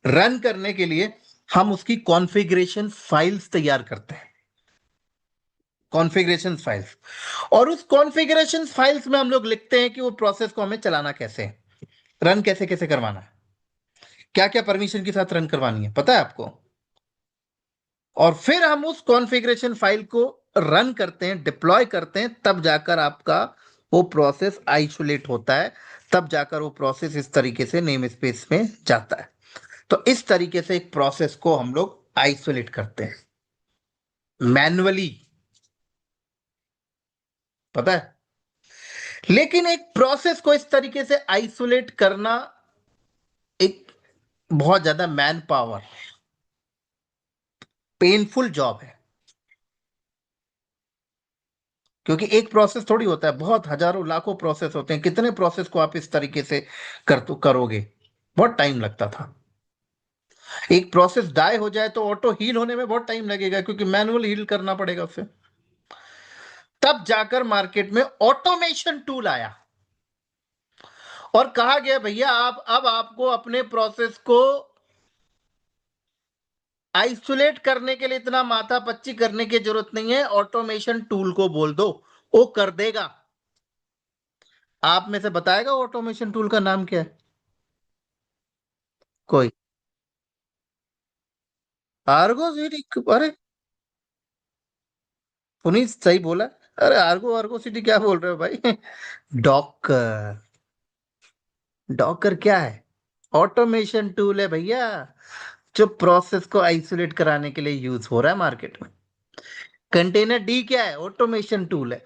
Speaker 1: रन करने के लिए हम उसकी कॉन्फ़िगरेशन फाइल्स तैयार करते हैं। Configuration files. और उस कॉन्फ़िगरेशन फाइल्स में हम लोग लिखते हैं कि वो प्रोसेस को हमें चलाना कैसे है, रन कैसे कैसे करवाना है, क्या क्या परमिशन के साथ रन करवानी है, पता है आपको? और फिर हम उस कॉन्फ़िगरेशन फाइल को रन करते हैं, डिप्लॉय करते हैं, तब जाकर आपका वो प्रोसेस आइसोलेट होता है। तब जाकर वो प्रोसेस इस तरीके से नेम स्पेस में जाता है। तो इस तरीके से एक प्रोसेस को हम लोग आइसोलेट करते हैं मैन्युअली। पता है? लेकिन एक प्रोसेस को इस तरीके से आइसोलेट करना एक बहुत ज्यादा मैन पावर, पेनफुल जॉब है। क्योंकि एक प्रोसेस थोड़ी होता है, बहुत हजारों लाखों प्रोसेस होते हैं। कितने प्रोसेस को आप इस तरीके से करोगे? बहुत टाइम लगता था। एक प्रोसेस डाई हो जाए तो ऑटो हील होने में बहुत टाइम लगेगा, क्योंकि मैनुअल हील करना पड़ेगा उसे। तब जाकर मार्केट में ऑटोमेशन टूल आया और कहा गया भैया आप अब आपको अपने प्रोसेस को आइसोलेट करने के लिए इतना माथा पच्ची करने की जरूरत नहीं है, ऑटोमेशन टूल को बोल दो, वो कर देगा। आप में से बताएगा ऑटोमेशन टूल का नाम क्या है? कोई? Ergo city? अरे पुनीत सही बोला। अरे आर्गो आर्गो सिटी क्या बोल रहे हो भाई? डॉकर। डॉकर क्या है? ऑटोमेशन टूल है भैया, जो प्रोसेस को आइसोलेट कराने के लिए यूज हो रहा है मार्केट में। कंटेनर डी क्या है? ऑटोमेशन टूल है।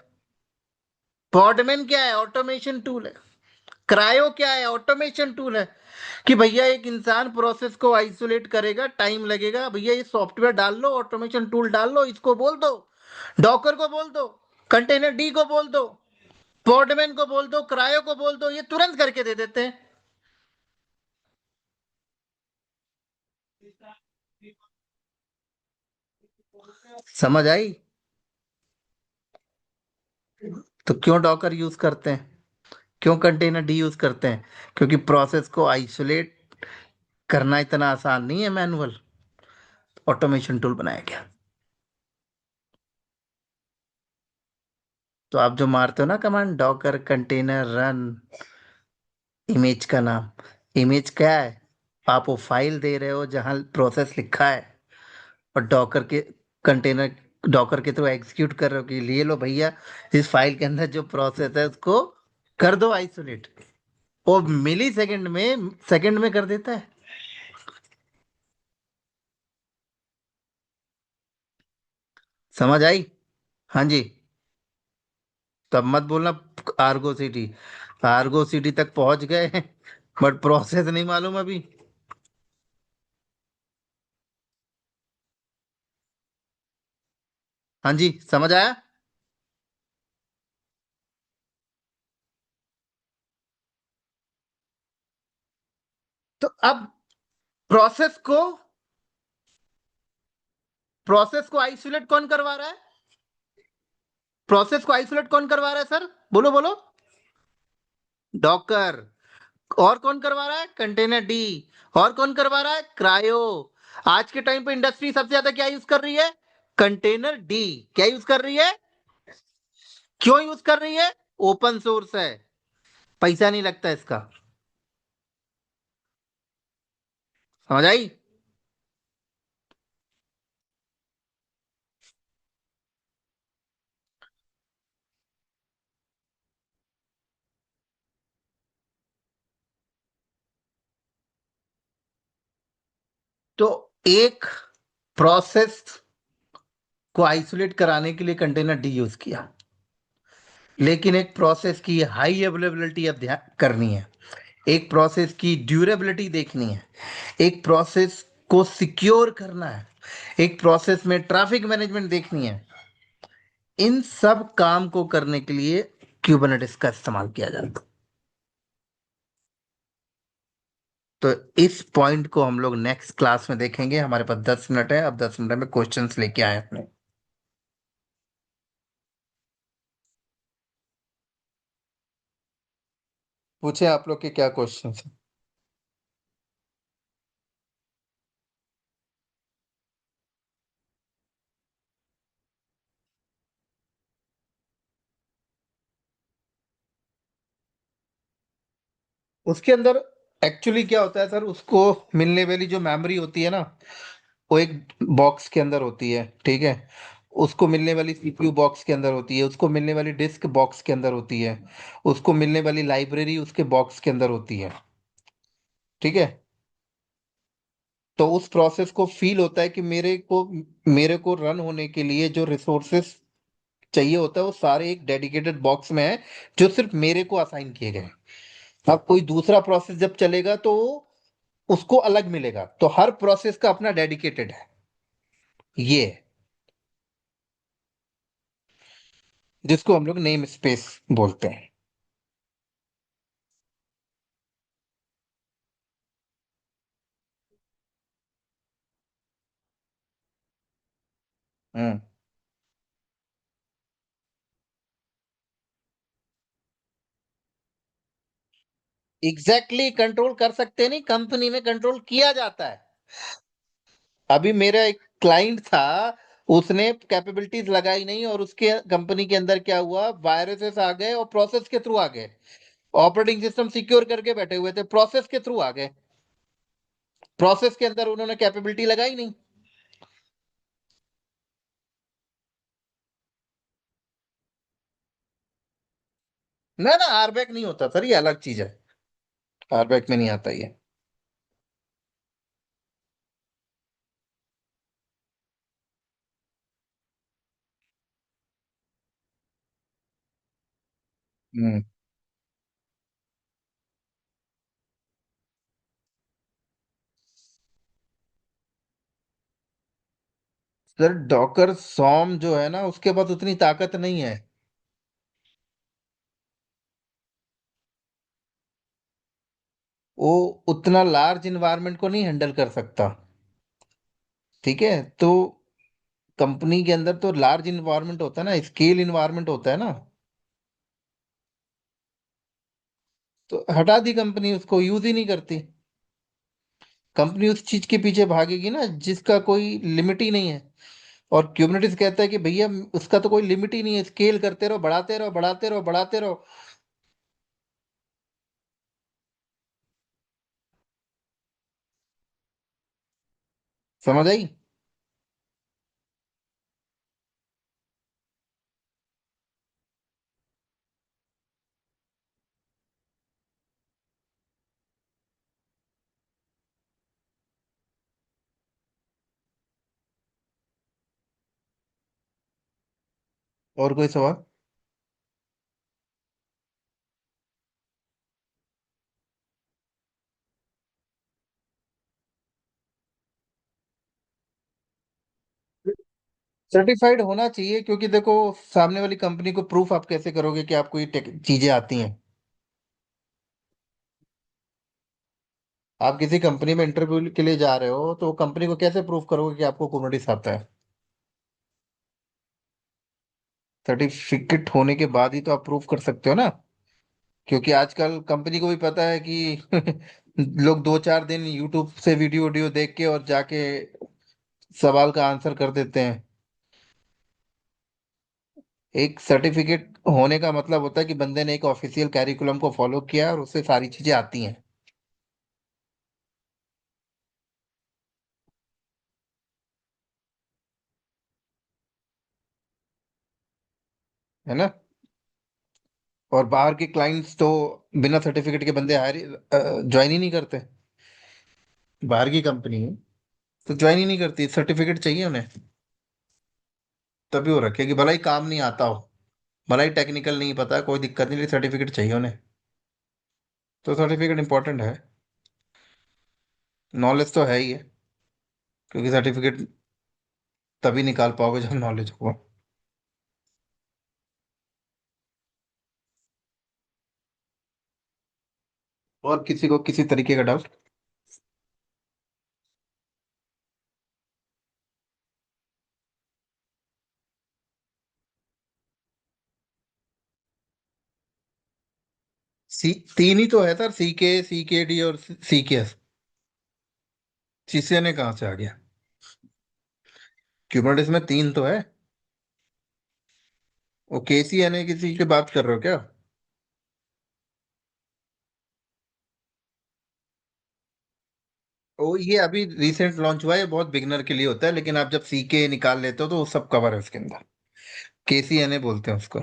Speaker 1: पॉडमैन क्या है? ऑटोमेशन टूल है। क्रायो क्या है? ऑटोमेशन टूल है। कि भैया एक इंसान प्रोसेस को आइसोलेट करेगा, टाइम लगेगा, भैया ये सॉफ्टवेयर डाल लो, ऑटोमेशन टूल डाल लो, इसको बोल दो, डॉकर को बोल दो, कंटेनर डी को बोल दो, पॉडमैन को बोल दो, क्रायो को बोल दो, ये तुरंत करके दे देते हैं। समझ आई? तो क्यों डॉकर यूज करते हैं? क्यों कंटेनर डी यूज करते हैं? क्योंकि प्रोसेस को आइसोलेट करना इतना आसान नहीं है मैनुअल, ऑटोमेशन टूल बनाया गया। तो आप जो मारते हो ना command, Docker container run image का नाम, इमेज क्या है? आप वो फाइल दे रहे हो जहां प्रोसेस लिखा है, और डॉकर के कंटेनर, डॉकर के थ्रू एग्जीक्यूट कर रहे हो कि लिए लो भैया, इस फाइल के अंदर जो प्रोसेस है उसको कर दो आइसोलेट। वो मिली सेकंड में कर देता है। समझ आई? हाँ जी। तब मत बोलना आर्गो सिटी। आर्गो सिटी तक पहुंच गए बट प्रोसेस नहीं मालूम अभी। हाँ जी, समझ आया। तो अब प्रोसेस को प्रोसेस को आइसोलेट कौन करवा रहा है? प्रोसेस को आइसोलेट कौन करवा रहा है सर? बोलो बोलो। डॉकर। और कौन करवा रहा है? Container D. और कौन करवा रहा है? क्रायो। आज के टाइम पे इंडस्ट्री सबसे ज्यादा क्या यूज कर रही है? Container D. क्या यूज कर रही है? क्यों यूज कर रही है? ओपन सोर्स है, पैसा नहीं लगता इसका। समझ आई? तो एक प्रोसेस को आइसोलेट कराने के लिए कंटेनर डी यूज किया, लेकिन एक प्रोसेस की हाई अवेलेबिलिटी अब ध्यान करनी है, एक प्रोसेस की ड्यूरेबिलिटी देखनी है, एक प्रोसेस को सिक्योर करना है, एक प्रोसेस में ट्रैफिक मैनेजमेंट देखनी है। इन सब काम को करने के लिए क्यूबरनेटिस का इस्तेमाल किया जाता है। तो इस पॉइंट को हम लोग नेक्स्ट क्लास में देखेंगे। हमारे पास 10 मिनट है, अब 10 मिनट में क्वेश्चंस लेके आए अपने। पूछे आप लोग के क्या क्वेश्चंस हैं? उसके अंदर एक्चुअली क्या होता है सर, उसको मिलने वाली जो मेमोरी होती है ना, वो एक बॉक्स के अंदर होती है, ठीक है। उसको मिलने वाली सीपीयू बॉक्स के अंदर होती है, उसको मिलने वाली डिस्क बॉक्स के अंदर होती है, उसको मिलने वाली लाइब्रेरी उसके बॉक्स के अंदर होती है, ठीक है। तो उस प्रोसेस को फील होता है कि मेरे को रन होने के लिए जो रिसोर्सेस चाहिए होता है वो सारे एक डेडिकेटेड बॉक्स में है, जो सिर्फ मेरे को असाइन किए गए हैं। अब कोई दूसरा प्रोसेस जब चलेगा तो उसको अलग मिलेगा, तो हर प्रोसेस का अपना डेडिकेटेड है, ये है, जिसको हम लोग नेम स्पेस बोलते हैं। हम्म। एग्जैक्टली exactly, कंट्रोल कर सकते नहीं, कंपनी में कंट्रोल किया जाता है। अभी मेरा एक क्लाइंट था, उसने कैपेबिलिटीज लगाई नहीं, और उसके कंपनी के अंदर क्या हुआ, वायरसेस आ गए और प्रोसेस के थ्रू आ गए। ऑपरेटिंग सिस्टम सिक्योर करके बैठे हुए थे, प्रोसेस के थ्रू आ गए। प्रोसेस के अंदर उन्होंने कैपेबिलिटी लगाई नहीं। ना ना, आरबैक नहीं होता सर, ये अलग चीज है। आरबैक में नहीं आता ये। हम्म। सर डॉकर सॉम जो है ना, उसके पास उतनी ताकत नहीं है। वो उतना लार्ज इन्वायरमेंट को नहीं हैंडल कर सकता। ठीक है। तो कंपनी के अंदर तो लार्ज इन्वायरमेंट होता है ना, स्केल इन्वायरमेंट होता है ना। तो हटा दी कंपनी, उसको यूज ही नहीं करती। कंपनी उस चीज के पीछे भागेगी ना जिसका कोई लिमिट ही नहीं है। और क्यूबरनेटिस कहता है कि भैया उसका तो कोई लिमिट ही नहीं है, स्केल करते रहो, बढ़ाते रहो, बढ़ाते रहो, बढ़ाते रहो। समझ आई? और कोई सवाल? सर्टिफाइड होना चाहिए, क्योंकि देखो, सामने वाली कंपनी को प्रूफ आप कैसे करोगे कि आपको ये चीजें आती हैं? आप किसी कंपनी में इंटरव्यू के लिए जा रहे हो तो कंपनी को कैसे प्रूफ करोगे कि आपको कुबरनेटिस आता है? सर्टिफिकेट होने के बाद ही तो आप प्रूफ कर सकते हो ना। क्योंकि आजकल कंपनी को भी पता है कि लोग 2-4 दिन यूट्यूब से वीडियो वीडियो देख के और जाके सवाल का आंसर कर देते हैं। एक सर्टिफिकेट होने का मतलब होता है कि बंदे ने एक ऑफिशियल कैरिकुलम को फॉलो किया और उससे सारी चीजें आती हैं। है ना? और बाहर के क्लाइंट्स तो बिना सर्टिफिकेट के बंदे हायर ज्वाइन ही नहीं करते। बाहर की कंपनी है तो ज्वाइन ही नहीं करती, सर्टिफिकेट चाहिए उन्हें। तभी वो रखे कि भला ही काम नहीं आता हो, भला ही टेक्निकल नहीं पता, कोई दिक्कत नहीं, सर्टिफिकेट चाहिए उन्हें। तो सर्टिफिकेट इंपॉर्टेंट है। नॉलेज तो है ही है, क्योंकि सर्टिफिकेट तभी निकाल पाओगे जब नॉलेज हो। और किसी को किसी तरीके का डाउट? तीन ही तो है सर, सी के डी और सी के एस। सीसीएनए कहाँ से आ गया? क्यूबरनेटिस में तीन तो है। वो KCNA किसी की बात कर रहे हो क्या? वो ये अभी रिसेंट लॉन्च हुआ है, बहुत बिगनर के लिए होता है, लेकिन आप जब CK निकाल लेते हो तो वो सब कवर है उसके अंदर। KCNA बोलते हैं उसको।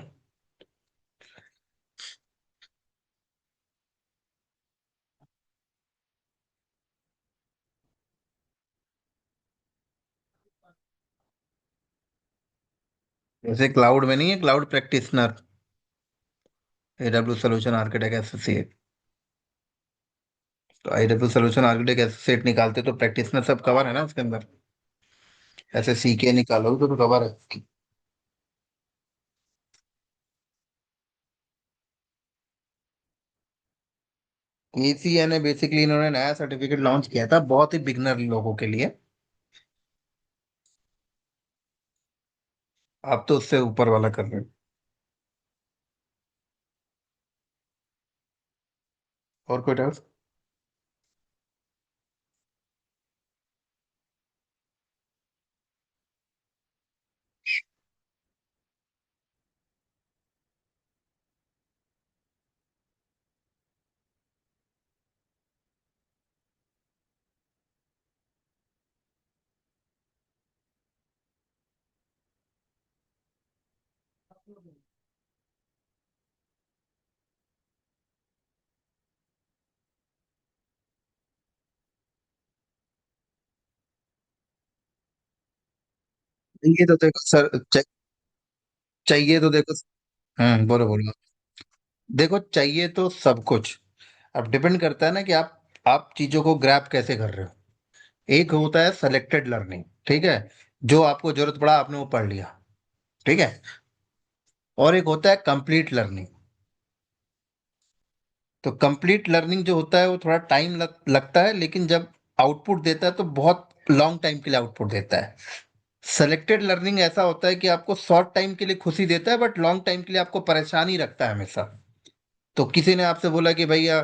Speaker 1: जैसे क्लाउड में नहीं है cloud practitioner, AWS solution architect associate. तो AWS सोल्यूशन आर्किटेक्ट एसोसिएट निकालते तो प्रैक्टिशनर सब कवर है ना उसके अंदर। ऐसे CK निकालोगे तो कवर है। KCNA बेसिकली इन्होंने नया सर्टिफिकेट लॉन्च किया था बहुत ही बिगनर लोगों के लिए। आप तो उससे ऊपर वाला कर रहे हो। और कोई डाउट? ये तो देखो सर, चाहिए तो देखो। बोलो बोलो। देखो, चाहिए तो सब कुछ। अब डिपेंड करता है ना कि आप चीजों को ग्रैब कैसे कर रहे हो। एक होता है सेलेक्टेड लर्निंग, ठीक है, जो आपको जरूरत पड़ा आपने वो पढ़ लिया, ठीक है। और एक होता है कंप्लीट लर्निंग। तो कंप्लीट लर्निंग जो होता है वो थोड़ा टाइम लगता है, लेकिन जब आउटपुट देता है तो बहुत लॉन्ग टाइम के लिए आउटपुट देता है। सेलेक्टेड लर्निंग ऐसा होता है कि आपको शॉर्ट टाइम के लिए खुशी देता है, बट लॉन्ग टाइम के लिए आपको परेशानी रखता है हमेशा। तो किसी ने आपसे बोला कि भैया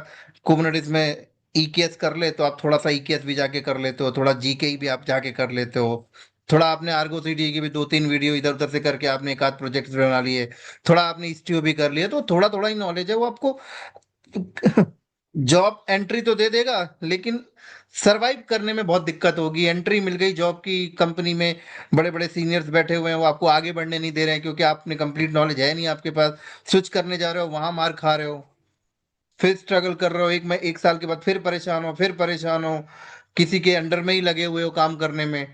Speaker 1: कुबरनेटिस में ईकेएस कर ले, तो आप थोड़ा सा ईकेएस भी जाके कर लेते हो, थोड़ा जीके भी आप जाके कर लेते हो, थोड़ा आपने आर्गो सीडी की भी दो तीन वीडियो इधर उधर से करके आपने एक आध प्रोजेक्ट बना लिए, थोड़ा आपने istio भी कर लिया, तो थोड़ा थोड़ा ही नॉलेज है वो आपको जॉब एंट्री तो दे देगा, लेकिन सरवाइव करने में बहुत दिक्कत होगी। एंट्री मिल गई जॉब की कंपनी में, बड़े बड़े सीनियर्स बैठे हुए हैं, वो आपको आगे बढ़ने नहीं दे रहे हैं क्योंकि आपने कंप्लीट नॉलेज है नहीं आपके पास। स्विच करने जा रहे हो, वहां मार खा रहे हो, फिर स्ट्रगल कर रहे हो, एक साल के बाद फिर परेशान हो, किसी के अंडर में ही लगे हुए हो काम करने में।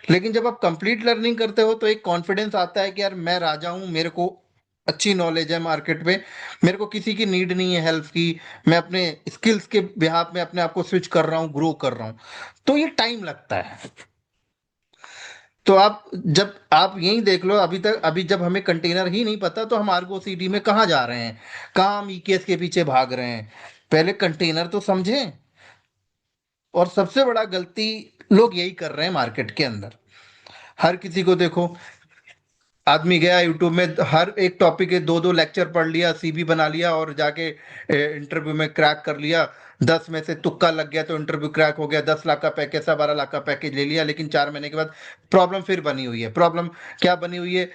Speaker 1: लेकिन जब आप कंप्लीट लर्निंग करते हो तो एक कॉन्फिडेंस आता है कि यार मैं राजा हूं, मेरे को अच्छी नॉलेज है मार्केट में, मेरे को किसी की नीड नहीं है हेल्प की, मैं अपने स्किल्स के बिहाफ में अपने आप को स्विच कर रहा हूँ, ग्रो कर रहा हूँ। तो ये टाइम लगता है। तो आप जब आप यही देख लो, अभी जब हमें कंटेनर ही नहीं पता तो हम आर्गो सीडी में कहाँ जा रहे हैं, कहाँ हम ईकेएस के पीछे भाग रहे हैं। पहले कंटेनर तो समझें। और सबसे बड़ा गलती लोग यही कर रहे हैं मार्केट के अंदर। हर किसी को देखो, आदमी गया यूट्यूब में, हर एक टॉपिक के दो दो लेक्चर पढ़ लिया, सीवी बना लिया और जाके इंटरव्यू में क्रैक कर लिया। 10 में से तुक्का लग गया तो इंटरव्यू क्रैक हो गया, 10 लाख का पैकेज था, 12 लाख का पैकेज ले लिया, लेकिन 4 महीने के बाद प्रॉब्लम फिर बनी हुई है। प्रॉब्लम क्या बनी हुई है?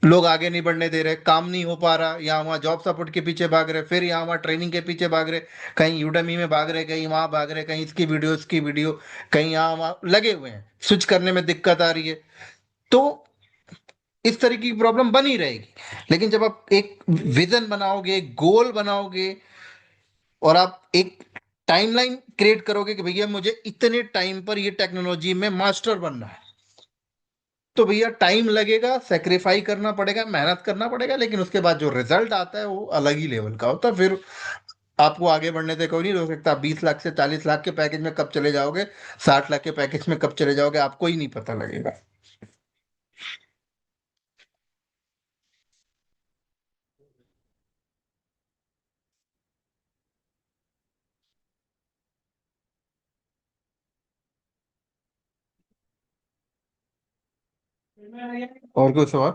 Speaker 1: लोग आगे नहीं बढ़ने दे रहे, काम नहीं हो पा रहा, यहाँ वहाँ जॉब सपोर्ट के पीछे भाग रहे, फिर यहाँ वहाँ ट्रेनिंग के पीछे भाग रहे, कहीं यूडमी में भाग रहे, कहीं वहां भाग रहे, कहीं इसकी वीडियो, कहीं यहाँ वहाँ लगे हुए हैं, स्विच करने में दिक्कत आ रही है। तो इस तरीके की प्रॉब्लम बनी रहेगी। लेकिन जब आप एक विजन बनाओगे, एक गोल बनाओगे, और आप एक टाइमलाइन क्रिएट करोगे कि भैया मुझे इतने टाइम पर ये टेक्नोलॉजी में मास्टर बनना है, तो भैया टाइम लगेगा, सेक्रीफाई करना पड़ेगा, मेहनत करना पड़ेगा, लेकिन उसके बाद जो रिजल्ट आता है वो अलग ही लेवल का होता है। फिर आपको आगे बढ़ने से कोई नहीं रोक सकता। 20 लाख से 40 लाख के पैकेज में कब चले जाओगे, 60 लाख के पैकेज में कब चले जाओगे, आपको ही नहीं पता लगेगा। और कोई सवाल?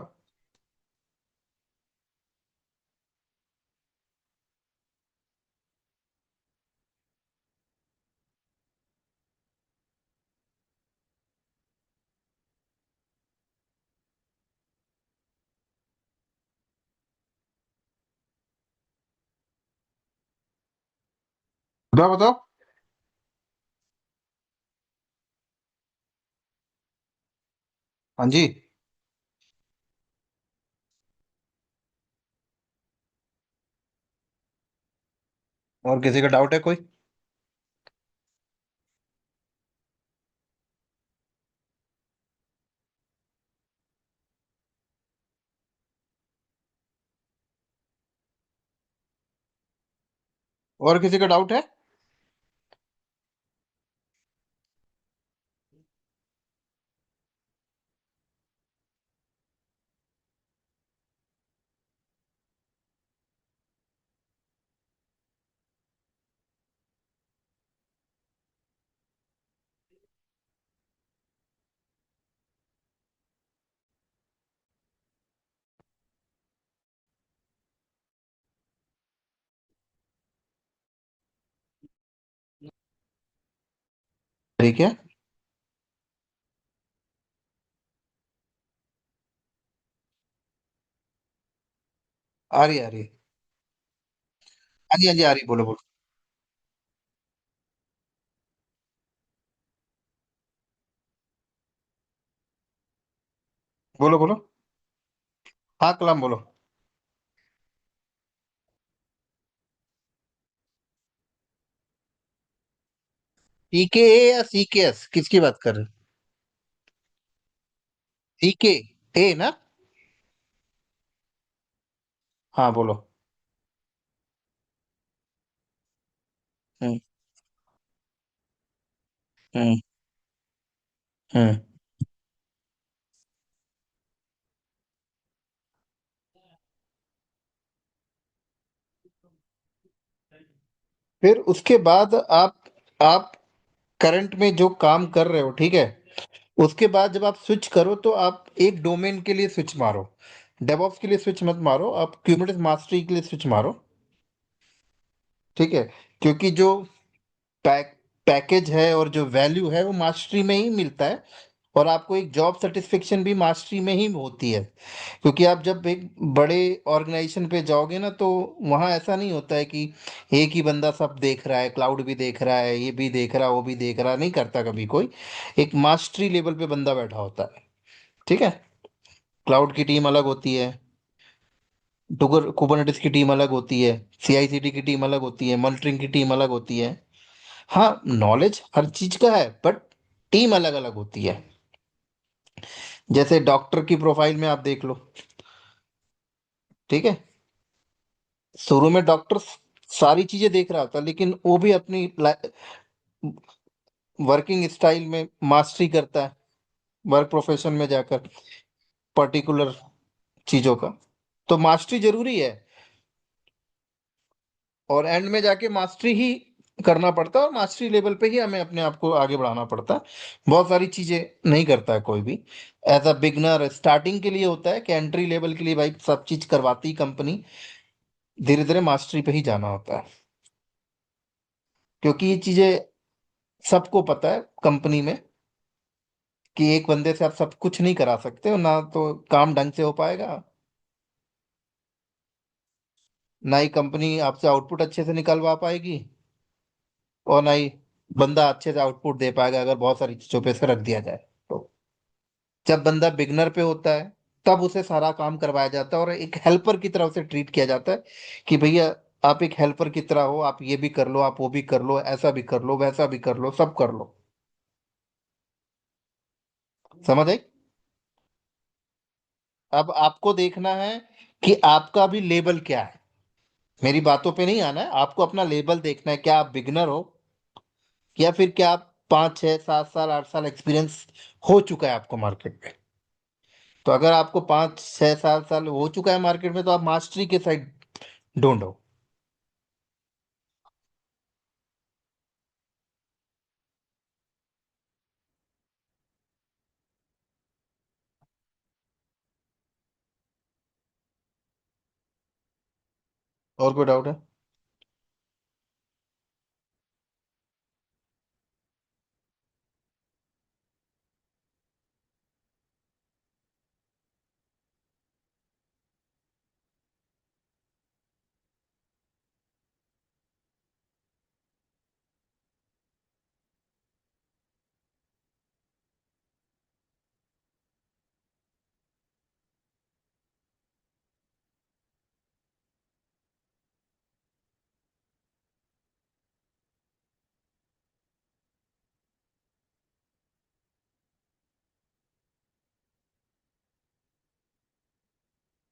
Speaker 1: बताओ बताओ। हाँ जी। और किसी का डाउट है कोई? और किसी का डाउट है? ठीक है। आ रही, आ रही। हाँ जी, हाँ जी, आ रही, बोलो बोलो। बोलो बोलो। हाँ, कलम बोलो। टीके या सीकेएस, किसकी बात कर रहे? सीके ए ना? हाँ बोलो। हम्म। हम्म। फिर उसके बाद आप करंट में जो काम कर रहे हो, ठीक है, उसके बाद जब आप स्विच करो तो आप एक डोमेन के लिए स्विच मारो। डेवऑप्स के लिए स्विच मत मारो, आप क्यूबरनेटिस मास्टरी के लिए स्विच मारो। ठीक है, क्योंकि जो पैक पैकेज है और जो वैल्यू है वो मास्टरी में ही मिलता है। और आपको एक जॉब सेटिस्फेक्शन भी मास्टरी में ही होती है। क्योंकि आप जब एक बड़े ऑर्गेनाइजेशन पे जाओगे ना, तो वहाँ ऐसा नहीं होता है कि एक ही बंदा सब देख रहा है, क्लाउड भी देख रहा है, ये भी देख रहा है, वो भी देख रहा है, नहीं करता कभी कोई। एक मास्टरी लेवल पे बंदा बैठा होता है। ठीक है। क्लाउड की टीम अलग होती है, कुबरनेटिस की टीम अलग होती है, सीआईसीडी की टीम अलग होती है, मॉनिटरिंग की टीम अलग होती है। हाँ, नॉलेज हर चीज का है, बट टीम अलग अलग होती है। जैसे डॉक्टर की प्रोफाइल में आप देख लो। ठीक है। शुरू में डॉक्टर सारी चीजें देख रहा था, लेकिन वो भी अपनी वर्किंग स्टाइल में मास्टरी करता है, वर्क प्रोफेशन में जाकर पर्टिकुलर चीजों का। तो मास्टरी जरूरी है, और एंड में जाके मास्टरी ही करना पड़ता है, और मास्टरी लेवल पे ही हमें अपने आप को आगे बढ़ाना पड़ता है। बहुत सारी चीजें नहीं करता है कोई भी। एज अ बिगनर स्टार्टिंग के लिए होता है कि एंट्री लेवल के लिए भाई सब चीज करवाती कंपनी, धीरे धीरे मास्टरी पे ही जाना होता है। क्योंकि ये चीजें सबको पता है कंपनी में, कि एक बंदे से आप सब कुछ नहीं करा सकते हो, ना तो काम ढंग से हो पाएगा, ना ही कंपनी आपसे आउटपुट अच्छे से निकलवा पाएगी, और ना ही बंदा अच्छे से आउटपुट दे पाएगा अगर बहुत सारी चीजों पे से रख दिया जाए तो। जब बंदा बिगनर पे होता है, तब उसे सारा काम करवाया जाता है और एक हेल्पर की तरह उसे ट्रीट किया जाता है, कि भैया आप एक हेल्पर की तरह हो, आप ये भी कर लो, आप वो भी कर लो, ऐसा भी कर लो, वैसा भी कर लो, सब कर लो। समझ आई? अब आपको देखना है कि आपका भी लेबल क्या है। मेरी बातों पे नहीं आना है, आपको अपना लेबल देखना है, क्या आप बिगनर हो, या फिर क्या आप 5 6 7 साल 8 साल एक्सपीरियंस हो चुका है आपको मार्केट में। तो अगर आपको 5 6 7 साल हो चुका है मार्केट में, तो आप मास्टरी के साइड ढूंढो। और कोई डाउट है?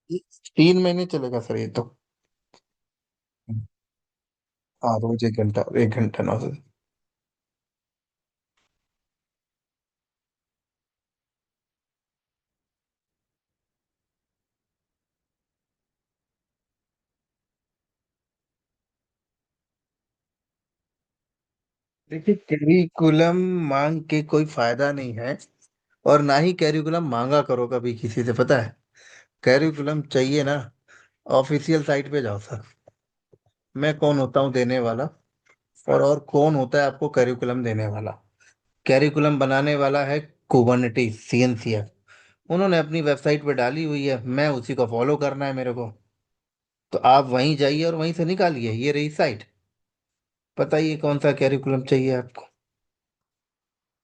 Speaker 1: ये 3 महीने चलेगा सर ये तो। हाँ, रोज 1 घंटा, 1 घंटा 9 से। देखिए, कैरिकुलम मांग के कोई फायदा नहीं है, और ना ही कैरिकुलम मांगा करो कभी किसी से, पता है। कैरिकुलम चाहिए ना, ऑफिशियल साइट पे जाओ सर। मैं कौन होता हूँ देने वाला, और कौन होता है आपको कैरिकुलम देने वाला? कैरिकुलम बनाने वाला है कुबरनिटीज, सीएनसीएफ। उन्होंने अपनी वेबसाइट पे डाली हुई है, मैं उसी को फॉलो करना है मेरे को। तो आप वहीं जाइए और वहीं से निकालिए, ये रही साइट। बताइए कौन सा कैरिकुलम चाहिए आपको।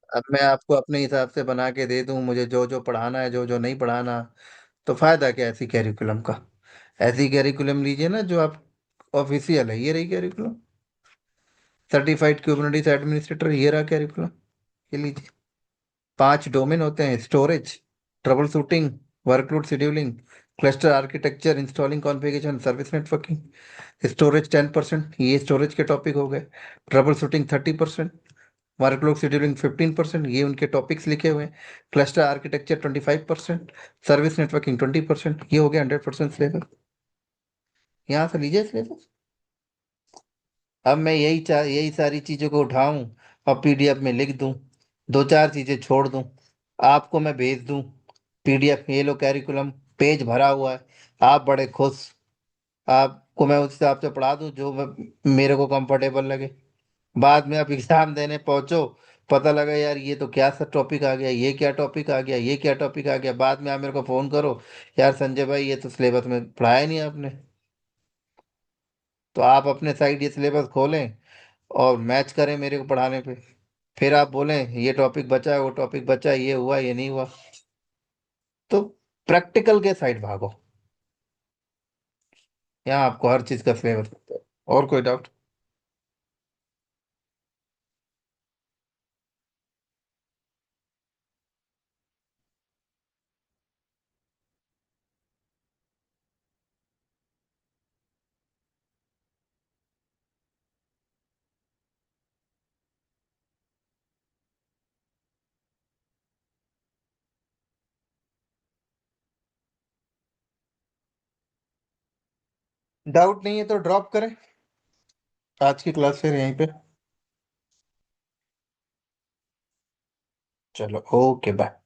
Speaker 1: अब मैं आपको अपने हिसाब से बना के दे दूं, मुझे जो जो पढ़ाना है, जो जो नहीं पढ़ाना, तो फायदा क्या ऐसी कैरिकुलम का? ऐसी कैरिकुलम लीजिए ना जो आप ऑफिशियल है, ये रही कैरिकुलम। सर्टिफाइड क्यूबरनेटिस एडमिनिस्ट्रेटर, ये रहा कैरिकुलम, ये लीजिए। 5 डोमेन होते हैं: storage, trouble shooting, workload scheduling, cluster architecture, installing configuration, service networking. Storage 10%, ये स्टोरेज के टॉपिक हो गए। ट्रबल शूटिंग 30%, वर्कलोड शेड्यूलिंग 15%, ये उनके टॉपिक्स लिखे हुए हैं। क्लस्टर आर्किटेक्चर 25%, सर्विस नेटवर्किंग 20%, ये हो गया 100% सिलेबस। यहाँ से लीजिए सिलेबस। अब मैं यही सारी चीजों को उठाऊं और पीडीएफ में लिख दूं, दो चार चीजें छोड़ दूं, आपको मैं भेज दूं पीडीएफ, ये लो कैरिकुलम, पेज भरा हुआ है, आप बड़े खुश, आपको मैं उस हिसाब से पढ़ा दूं जो मेरे को कंफर्टेबल लगे। बाद में आप एग्जाम देने पहुंचो, पता लगा यार ये तो क्या सा टॉपिक आ गया, ये क्या टॉपिक आ गया, ये क्या टॉपिक आ गया, बाद में आप मेरे को फोन करो, यार संजय भाई ये तो सिलेबस में पढ़ाया नहीं आपने। तो आप अपने साइड ये सिलेबस खोलें और मैच करें मेरे को पढ़ाने पे, फिर आप बोलें ये टॉपिक बचा है, वो टॉपिक बचा है, ये हुआ ये नहीं हुआ। तो प्रैक्टिकल के साइड भागो, यहाँ आपको हर चीज का सिलेबस मिलता है। और कोई डाउट? डाउट नहीं है तो ड्रॉप करें, आज की क्लास फिर यहीं पे। चलो, ओके बाय।